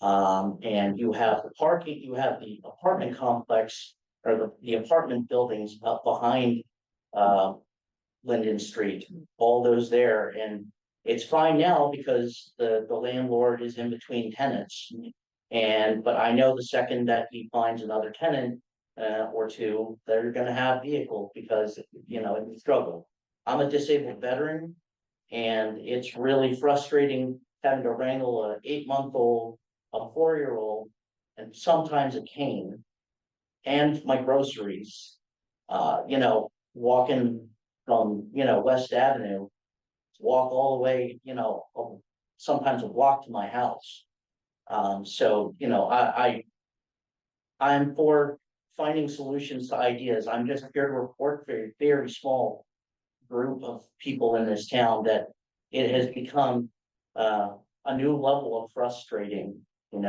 And you have the parking, you have the apartment complex, or the apartment buildings up behind Linden Street, all those there. And it's fine now because the landlord is in between tenants. But I know the second that he finds another tenant or 2, they're gonna have vehicles because, it's a struggle. I'm a disabled veteran, and it's really frustrating having to wrangle an 8-month-old, a 4-year-old, and sometimes a cane and my groceries. Walking from, West Avenue, walk all the way, sometimes a block to my house. So, I'm for finding solutions to ideas. I'm just here to report for a very small group of people in this town that it has become a new level of frustrating, and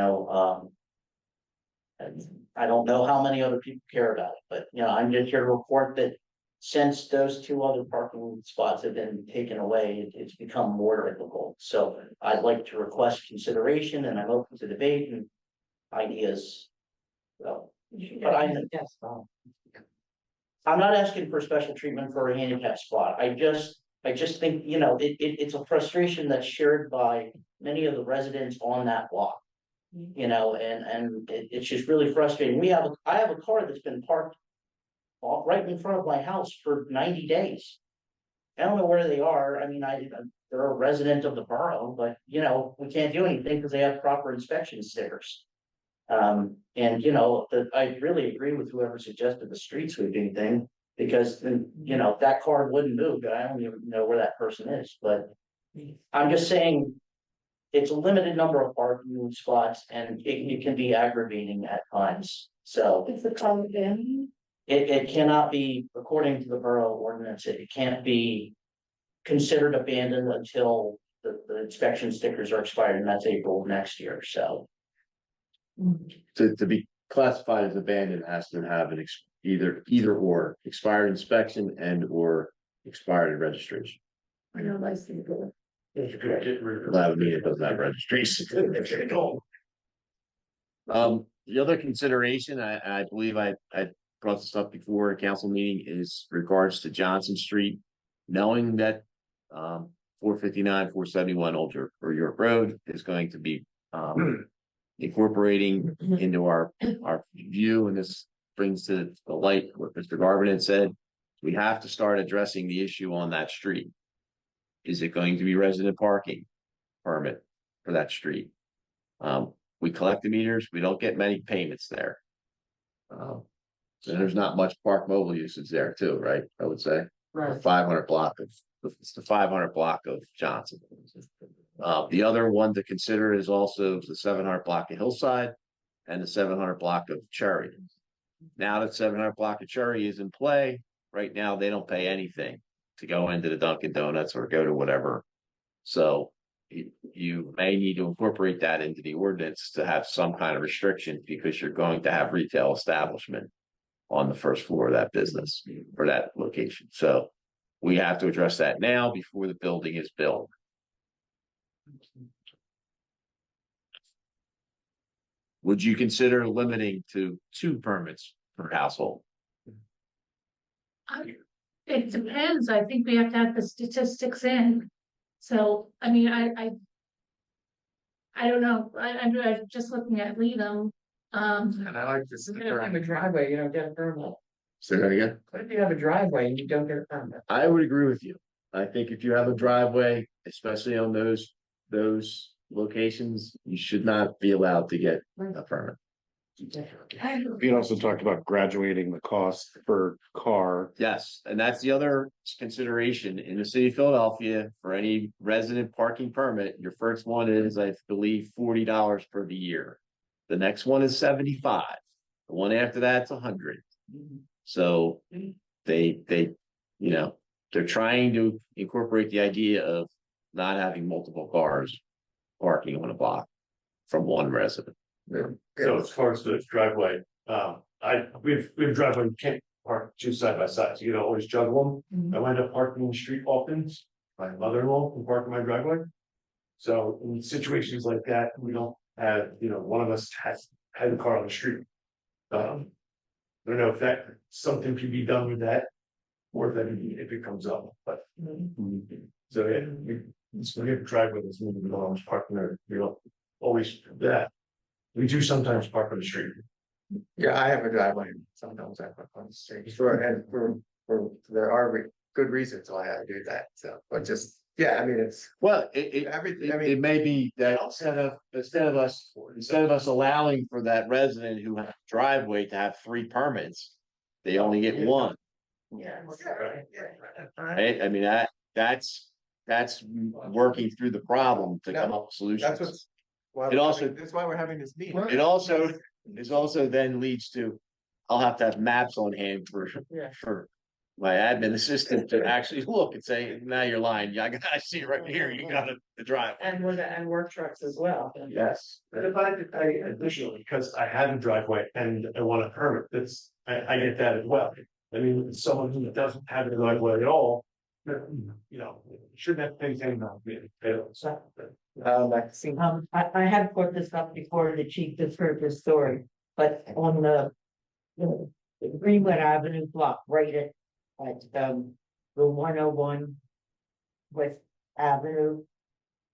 I don't know how many other people care about it, but I'm just here to report that since those two other parking spots have been taken away, it's become more difficult. So I'd like to request consideration, and I'm open to debate and ideas. So, but I'm not asking for special treatment for a handicap spot. I just think, it's a frustration that's shared by many of the residents on that block. It's just really frustrating. I have a car that's been parked right in front of my house for 90 days. I don't know where they are. I mean, they're a resident of the borough, but we can't do anything because they have proper inspection stickers. I really agree with whoever suggested the street sweeping thing, because that car wouldn't move. I don't even know where that person is, but I'm just saying it's a limited number of parking spots, and it can be aggravating at times. So Is the car abandoned? it cannot be, according to the borough ordinance, it can't be considered abandoned until the inspection stickers are expired, and that's April of next year. So To be classified as abandoned, it has to have an either or expired inspection and or expired registration. I know, I see the. That would mean it doesn't have registration. The other consideration, I believe I brought this up before a council meeting, is regards to Johnson Street. Knowing that 459, 471 Old York Road is going to be incorporating into our view, and this brings to the light what Mr. Garvin had said. We have to start addressing the issue on that street. Is it going to be resident parking permit for that street? We collect the meters, we don't get many payments there. So there's not much park mobile usage there too, right? I would say. Right. 500 block of, it's the 500 block of Johnson. The other one to consider is also the 700 block of Hillside and the 700 block of Cherry. Now that 700 block of Cherry is in play, right now they don't pay anything to go into the Dunkin' Donuts or go to whatever. So you may need to incorporate that into the ordinance to have some kind of restriction, because you're going to have retail establishment on the first floor of that business or that location. So we have to address that now before the building is built. Would you consider limiting to 2 permits per household? It depends. I think we have to have the statistics in. So, I mean, I don't know. I'm just looking at Leadham. And I like this. If you don't have a driveway, you don't get a permit. Say that again? What if you have a driveway and you don't get a permit? I would agree with you. I think if you have a driveway, especially on those locations, you should not be allowed to get a permit. You also talked about graduating the cost per car. Yes, and that's the other consideration in the city of Philadelphia for any resident parking permit. Your first one is, I believe, $40 for the year. The next one is 75. The one after that's 100. So they're trying to incorporate the idea of not having multiple cars parking on a block from one resident. So as far as the driveway, we have a driveway, you can't park 2 side by side, so you don't always juggle them. I wind up parking in the street often. My mother-in-law can park in my driveway. So in situations like that, we don't have, one of us has had a car on the street. I don't know if that something can be done with that, or if it comes up, but. So yeah, we have a driveway that's moving along, parking there, we don't always do that. We do sometimes park on the street. Yeah, I have a driveway. Sometimes I park on the street. Sure, and there are good reasons why I do that. So, but just Yeah, I mean, it's Well, everything, I it mean, may be that instead of us allowing for that resident who has a driveway to have 3 permits, they only get one, Yeah. right? I mean, that's working through the problem to come up with that's solutions. what's. Why It also- that's why we're having this meeting. It also then leads to, I'll have to have maps on hand for my admin assistant to actually look and say, now you're lying. Yeah, I see it right here. You got the drive. And work trucks as well. Yes. But if I additionally, because I have a driveway and I want a permit, I get that as well. I mean, someone who doesn't have a driveway at all, shouldn't have things in I had brought this up before, the chief has heard this story, but on the Greenwood Avenue block, right at the 101 West Avenue,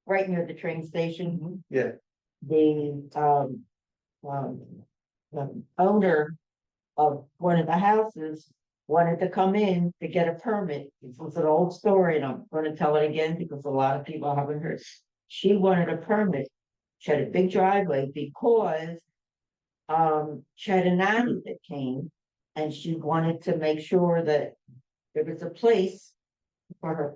right near the train station. Yeah. The owner of one of the houses wanted to come in to get a permit. This was an old story, and I'm gonna tell it again because a lot of people haven't heard. She wanted a permit. She had a big driveway because she had a nanny that came, and she wanted to make sure that there was a place for her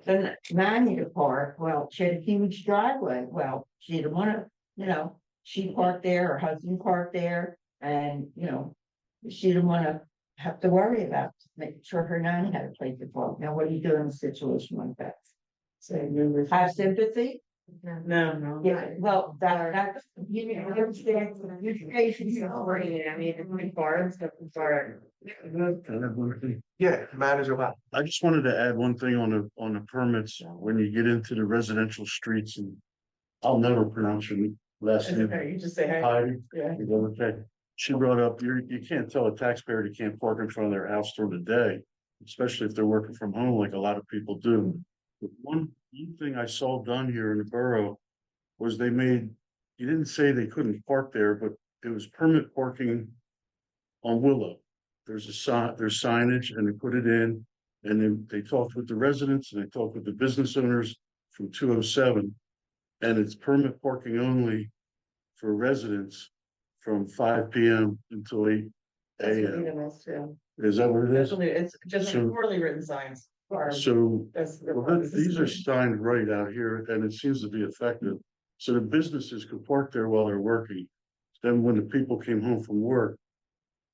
nanny to park. Well, she had a huge driveway. Well, she didn't want to, she parked there, her husband parked there, and, she didn't want to have to worry about making sure her nanny had a place to park. Now, what do you do in a situation like that? So have sympathy? No. Yeah, well, that's, understand, education, I mean, it's pretty far and stuff, sorry. Yeah, manager. I just wanted to add one thing on the permits, when you get into the residential streets, and I'll never pronounce your last name. You just say, hey, Heidi. yeah. Okay. She brought up, you can't tell a taxpayer they can't park in front of their house during the day, especially if they're working from home like a lot of people do. But one thing I saw done here in the borough was you didn't say they couldn't park there, but it was permit parking on Willow. There's signage, and they put it in, and they talked with the residents, and they talked with the business owners from 207. And it's permit parking only for residents from 5 PM until 8 AM. Is that what it is? It's just So- poorly written signs. So these are signed right out here, and it seems to be effective. So the businesses could park there while they're working. Then when the people came home from work,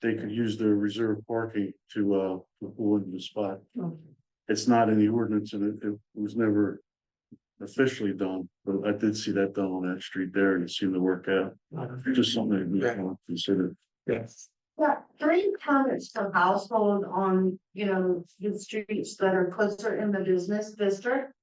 they could use their reserve parking to pull into the spot. It's not in the ordinance, and it was never officially done, but I did see that done on that street there, and it seemed to work out. Just something to consider. Yes. Yeah, 3 permits per household on, the streets that are closer in the business district.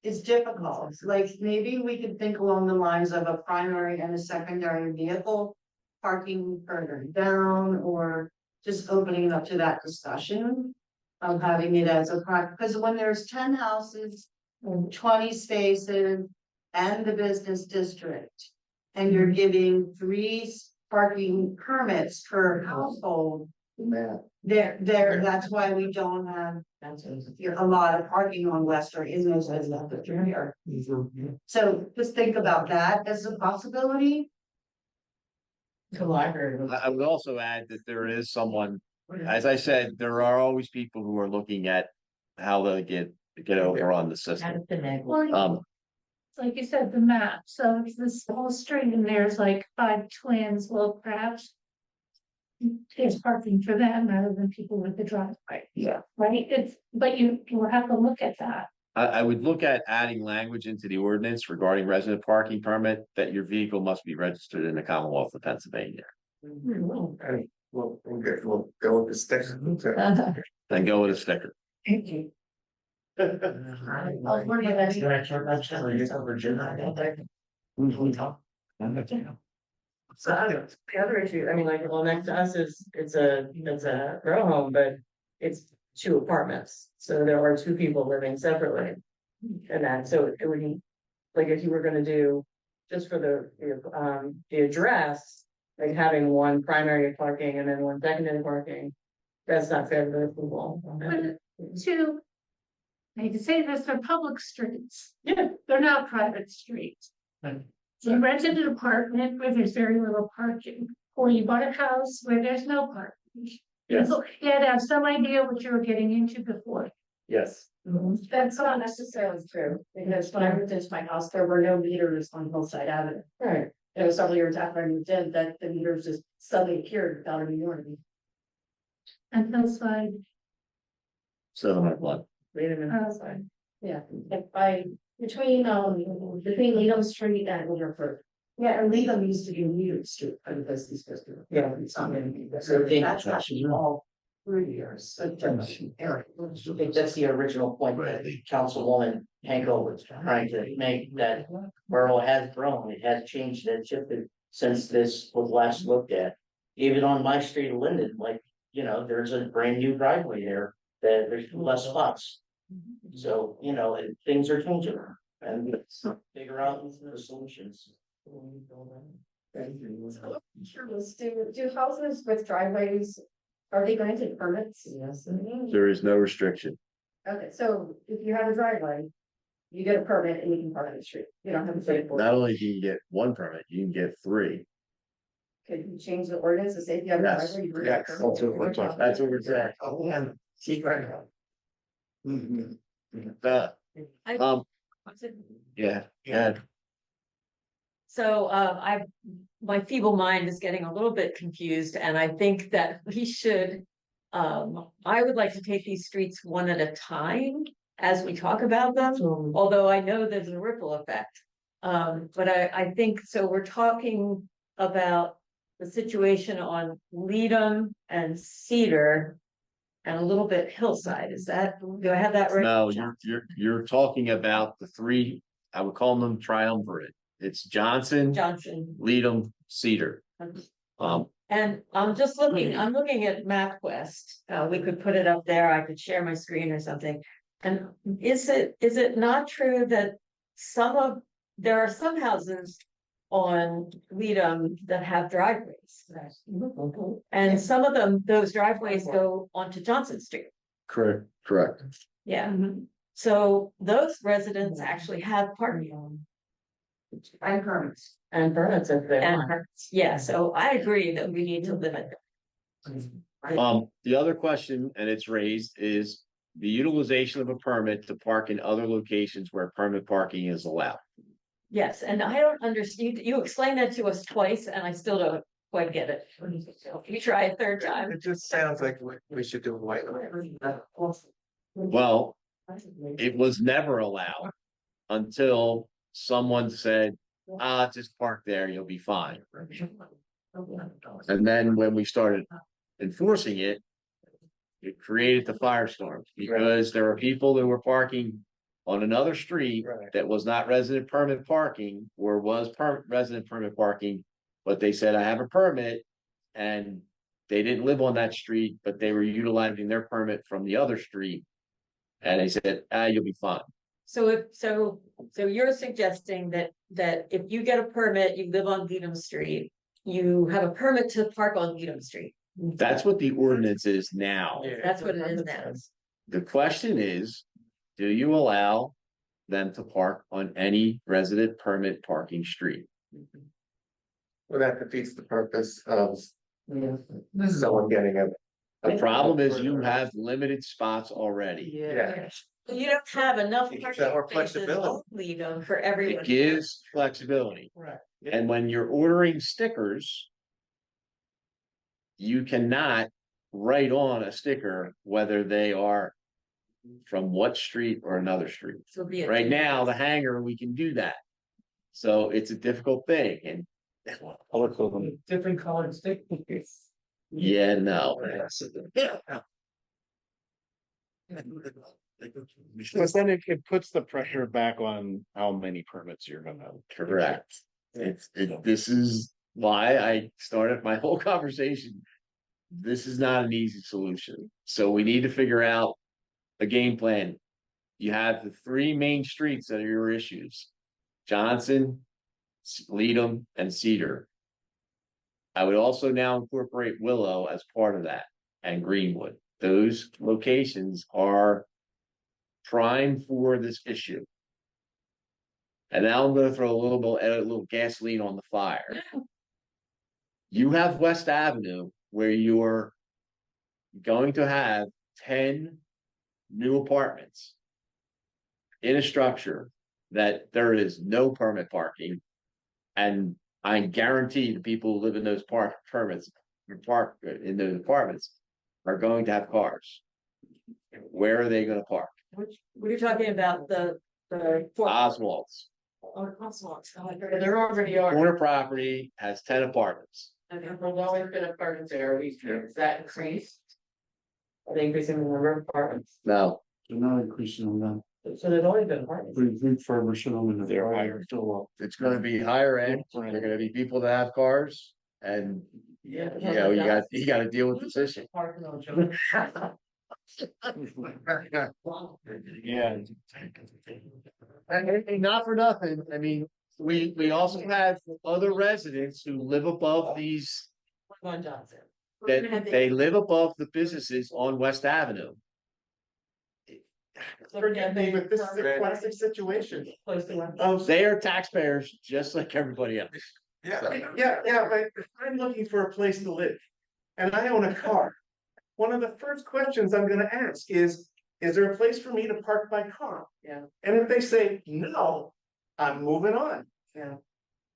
Is difficult, like maybe we could think along the lines of a primary and a secondary vehicle. Parking further down, or just opening it up to that discussion. Of having it as a part, because when there's 10 houses and 20 spaces and the business district. And you're giving 3 parking permits per household. That's why we don't have a lot of parking on Western in those as here. So just think about that as a possibility. The library. I would also add that there is someone, as I said, there are always people who are looking at how they get over on the system. Like you said, the map, so it's this whole street and there's like 5 twins, well, perhaps. There's parking for them rather than people with the driveway. Yeah. Right, but you will have to look at that. I would look at adding language into the ordinance regarding resident parking permit that your vehicle must be registered in the Commonwealth of Pennsylvania. Okay, we'll go with the sticker. Then go with a sticker. Thank you. So the other issue, I mean, like, well, next to us it's a row home, but it's 2 apartments. So there are 2 people living separately. And that, so it would be, like, if you were gonna do, just for the address, like having 1 primary parking and then 1 secondary parking, that's not fair to the people. I hate to say this, they're public streets. Yeah. They're not private streets. Right. So you rented an apartment where there's very little parking, or you bought a house where there's no parking. Yes. You had to have some idea what you were getting into before. Yes. That's not necessarily true, because when I moved into my house, there were no meters on Hillside Avenue. Right. It was several years after I moved in that the meters just suddenly appeared without any warning. And hillside, So my blood. Wait a minute, sorry. Yeah, if by, between Needham Street and Winterford. Yeah, and Leland used to be New Street, because these guys do. Yeah, it's not gonna be, that's actually all 3 years. So, Eric. I think that's the original point that Councilwoman Hanko was trying to make, that borough has grown, it has changed, it shifted since this was last looked at. Even on my street of Linden, like, you know, there's a brand new driveway there, that there's less spots. So, you know, things are changing, and figure out the solutions. Curious, do houses with driveways, are they granted permits? Yes. There is no restriction. Okay, so if you have a driveway, you get a permit and you can park on the street, you don't have to pay for Not it. only do you get one permit, you can get three. Could you change the ordinance to say if you have a Yes, driveway, you can yes, get a permit? that's what we're talking, that's what we're saying. Oh, yeah. Keep right on. Yeah, yeah. So my feeble mind is getting a little bit confused, and I think that we should. I would like to take these streets one at a time as we talk about them, although I know there's a ripple effect. But I think so. We're talking about the situation on Leadham and Cedar. And a little bit Hillside, is that, do I have that right? No, you're talking about the three, I would call them triumvirate. It's Johnson, Johnson. Leadham, Cedar. And I'm looking at MapQuest. We could put it up there. I could share my screen or something. And is it not true that there are some houses on Leadham that have driveways? And some of them, those driveways go onto Johnson Street. Correct. Yeah. So those residents actually have parking. And permits. And permits if they And want. permits. Yeah, so I agree that we need to limit. The other question, and it's raised, is the utilization of a permit to park in other locations where permit parking is allowed. Yes, and I don't understand, you explained that to us twice and I still don't quite get it. You try a third time. It just sounds like we should do a white. Well, it was never allowed until someone said, just park there, you'll be fine. And then when we started enforcing it, it created the firestorm because there were people that were parking on another street that was not resident permit parking or was resident permit parking, but they said, I have a permit, and they didn't live on that street, but they were utilizing their permit from the other street. And they said, you'll be fine. So you're suggesting that if you get a permit, you live on Needham Street, you have a permit to park on Needham Street. That's what the ordinance is now. That's what it is now. The question is, do you allow them to park on any resident permit parking street? Well, that defeats the purpose of someone getting a. The problem is you have limited spots already. Yeah. You don't have enough You parking have more spaces flexibility. only though for everyone. It gives flexibility. Right. And when you're ordering stickers, you cannot write on a sticker whether they are from what street or another street. So be it- Right now, the hanger, we can do that. So it's a difficult thing, and Different colored stickers. yeah, no. Because then it puts the pressure back on how many permits you're gonna. Correct. This is why I started my whole conversation. This is not an easy solution, so we need to figure out a game plan. You have the three main streets that are your issues: Johnson, Leadham, and Cedar. I would also now incorporate Willow as part of that, and Greenwood. Those locations are prime for this issue. And now I'm gonna throw a little gasoline on the fire. You have West Avenue where you're going to have 10 new apartments in a structure that there is no permit parking. And I guarantee the people who live in those park in those apartments are going to have cars. Where are they gonna park? We're talking about the. Oswald's. There already are. Corner property has 10 apartments. And there's always been apartments there, is that increased? Are they increasing the number of apartments? No, They're not increasing them So there's always been apartments. now. We refurbishing them and They're higher. It's gonna be higher end. They're gonna be people that have cars and, Yeah. you gotta deal with this issue. Parking on John. Yeah. And not for nothing, I mean, we also have other residents who live above these, On Johnson. that they live above the businesses on West Avenue. Forgive me, but this is a classic situation. Close to one. They are taxpayers just like everybody else. Yeah, but I'm looking for a place to live. And I own a car. One of the first questions I'm gonna ask is there a place for me to park my car? Yeah. And if they say no, I'm moving on. Yeah.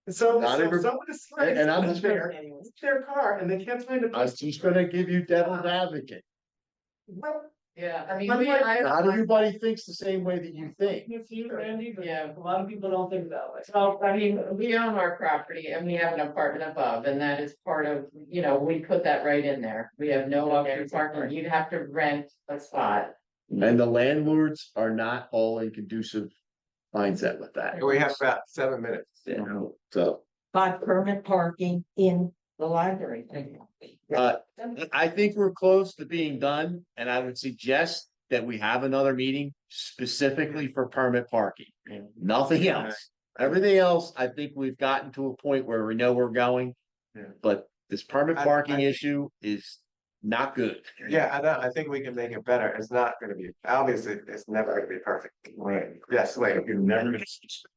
So Not so every- someone decides and I'm to just live gonna- there, it's their car, and they can't find a I was place. just gonna give you devil's advocate. Well, Yeah, I mean, I'm like- Not everybody thinks the same way that you think. It's you, Randy, but Yeah. a lot of people don't think that way. so, I mean, we own our property and we have an apartment above, and that is part of, we put that right in there. We have no off-street parking, you'd have to rent a spot. And the landlords are not all in conducive mindset with that. We have about 7 minutes. Yeah, so, By permit parking in the library. I think we're close to being done, and I would suggest that we have another meeting specifically for permit parking. Nothing else. Everything else, I think we've gotten to a point where we know we're going. Yeah. But this permit I- parking issue is not good. Yeah, I think we can make it better. It's not gonna be, obviously, it's never gonna be perfect. Right. Yes, wait. You're never gonna.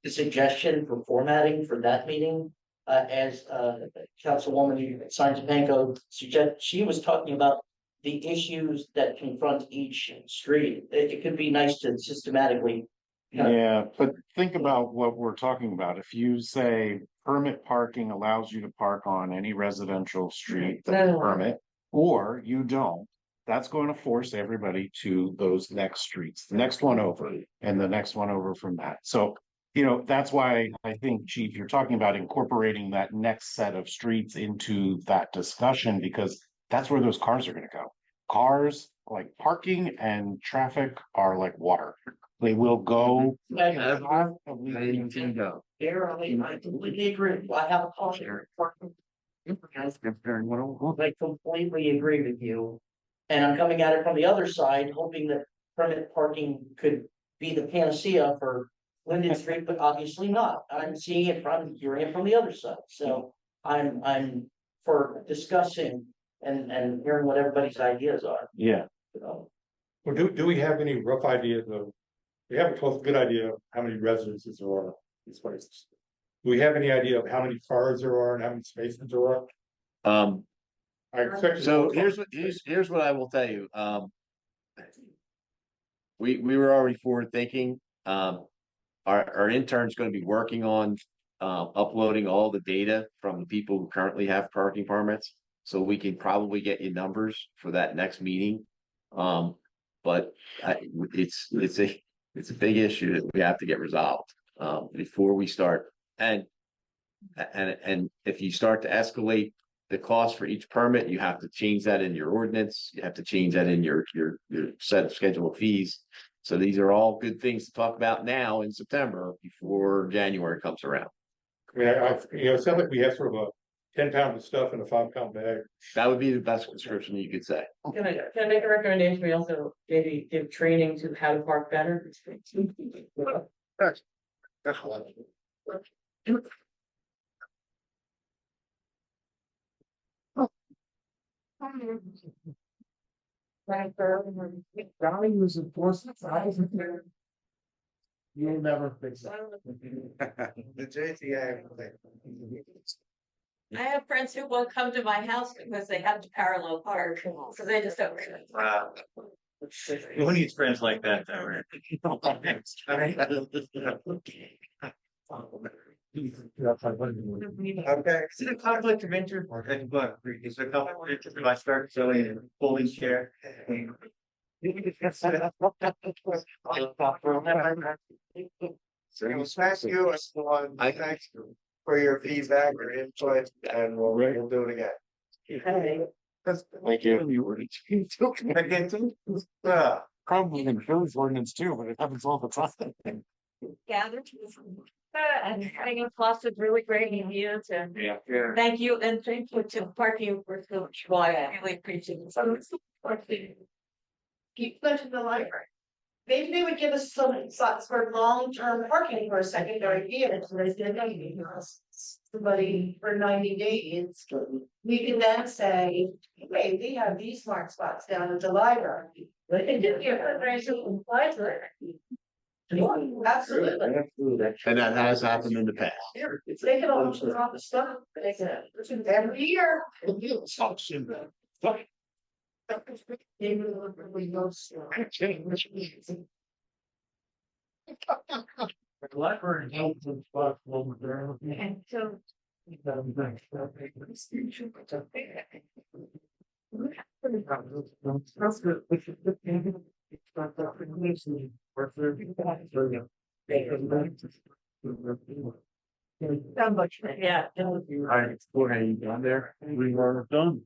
The suggestion for formatting for that meeting, as Councilwoman Santapanko suggest, she was talking about the issues that confront each street. It could be nice to systematically. Yeah, but think about what we're talking about. If you say permit parking allows you to park on any residential street that's a permit, or you don't, that's going to force everybody to those next streets, the next one over and the next one over from that. So, that's why I think, Chief, you're talking about incorporating that next set of streets into that discussion, because that's where those cars are gonna go. Cars, like parking and traffic are like water. They will go. There, I completely agree. I have a car there. I completely agree with you. And I'm coming at it from the other side, hoping that permit parking could be the panacea for Linden Street, but obviously not. I'm seeing it from, hearing it from the other side, so I'm for discussing and hearing what everybody's ideas are. Yeah. So, Well, do we have any rough ideas of, we have a close, good idea of how many residences there are in these places? Do we have any idea of how many cars there are and how many spaces there are? I expect. So here's what I will tell you, we were already forward thinking, our intern's gonna be working on. Uploading all the data from the people who currently have parking permits, so we can probably get you numbers for that next meeting. But it's a big issue that we have to get resolved, before we start. And if you start to escalate the cost for each permit, you have to change that in your ordinance, you have to change that in your set of schedule of fees. So these are all good things to talk about now in September before January comes around. I mean, it sounds like we have sort of a 10 pound of stuff in a 5 pound bag. That would be the best description you could say. Can I make a recommendation? We also maybe give training to how to park better. Values and forces. You'll never fix it. The JTA. I have friends who won't come to my house because they have to parallel park, so they just don't. Wow. Who needs friends like that, though, right? Okay. Is it a conflict of interest? Is it a conflict of interest if I start selling a folding chair? So thank you, everyone. Thank you for your feedback or input, and we'll do it again. Thank you. Yeah. Probably in Philly's ordinance too, but it happens all the time. Gathered. And I think Plus is really great of you to. Yeah. Thank you and thank you to Parking for so why I really appreciate it. Keep going to the library. Maybe they would give us some slots for long-term parking for a secondary vehicle, so they said, no, you can ask somebody for 90 days. We can then say, hey, we have these smart spots down at the library. But it did give a very simple library. Absolutely. And that has happened in the past. They can all put off the stuff, they can, every year. Library helps in spot over there. And so. That's good. So much, yeah. All right, go ahead, you done there? We are done.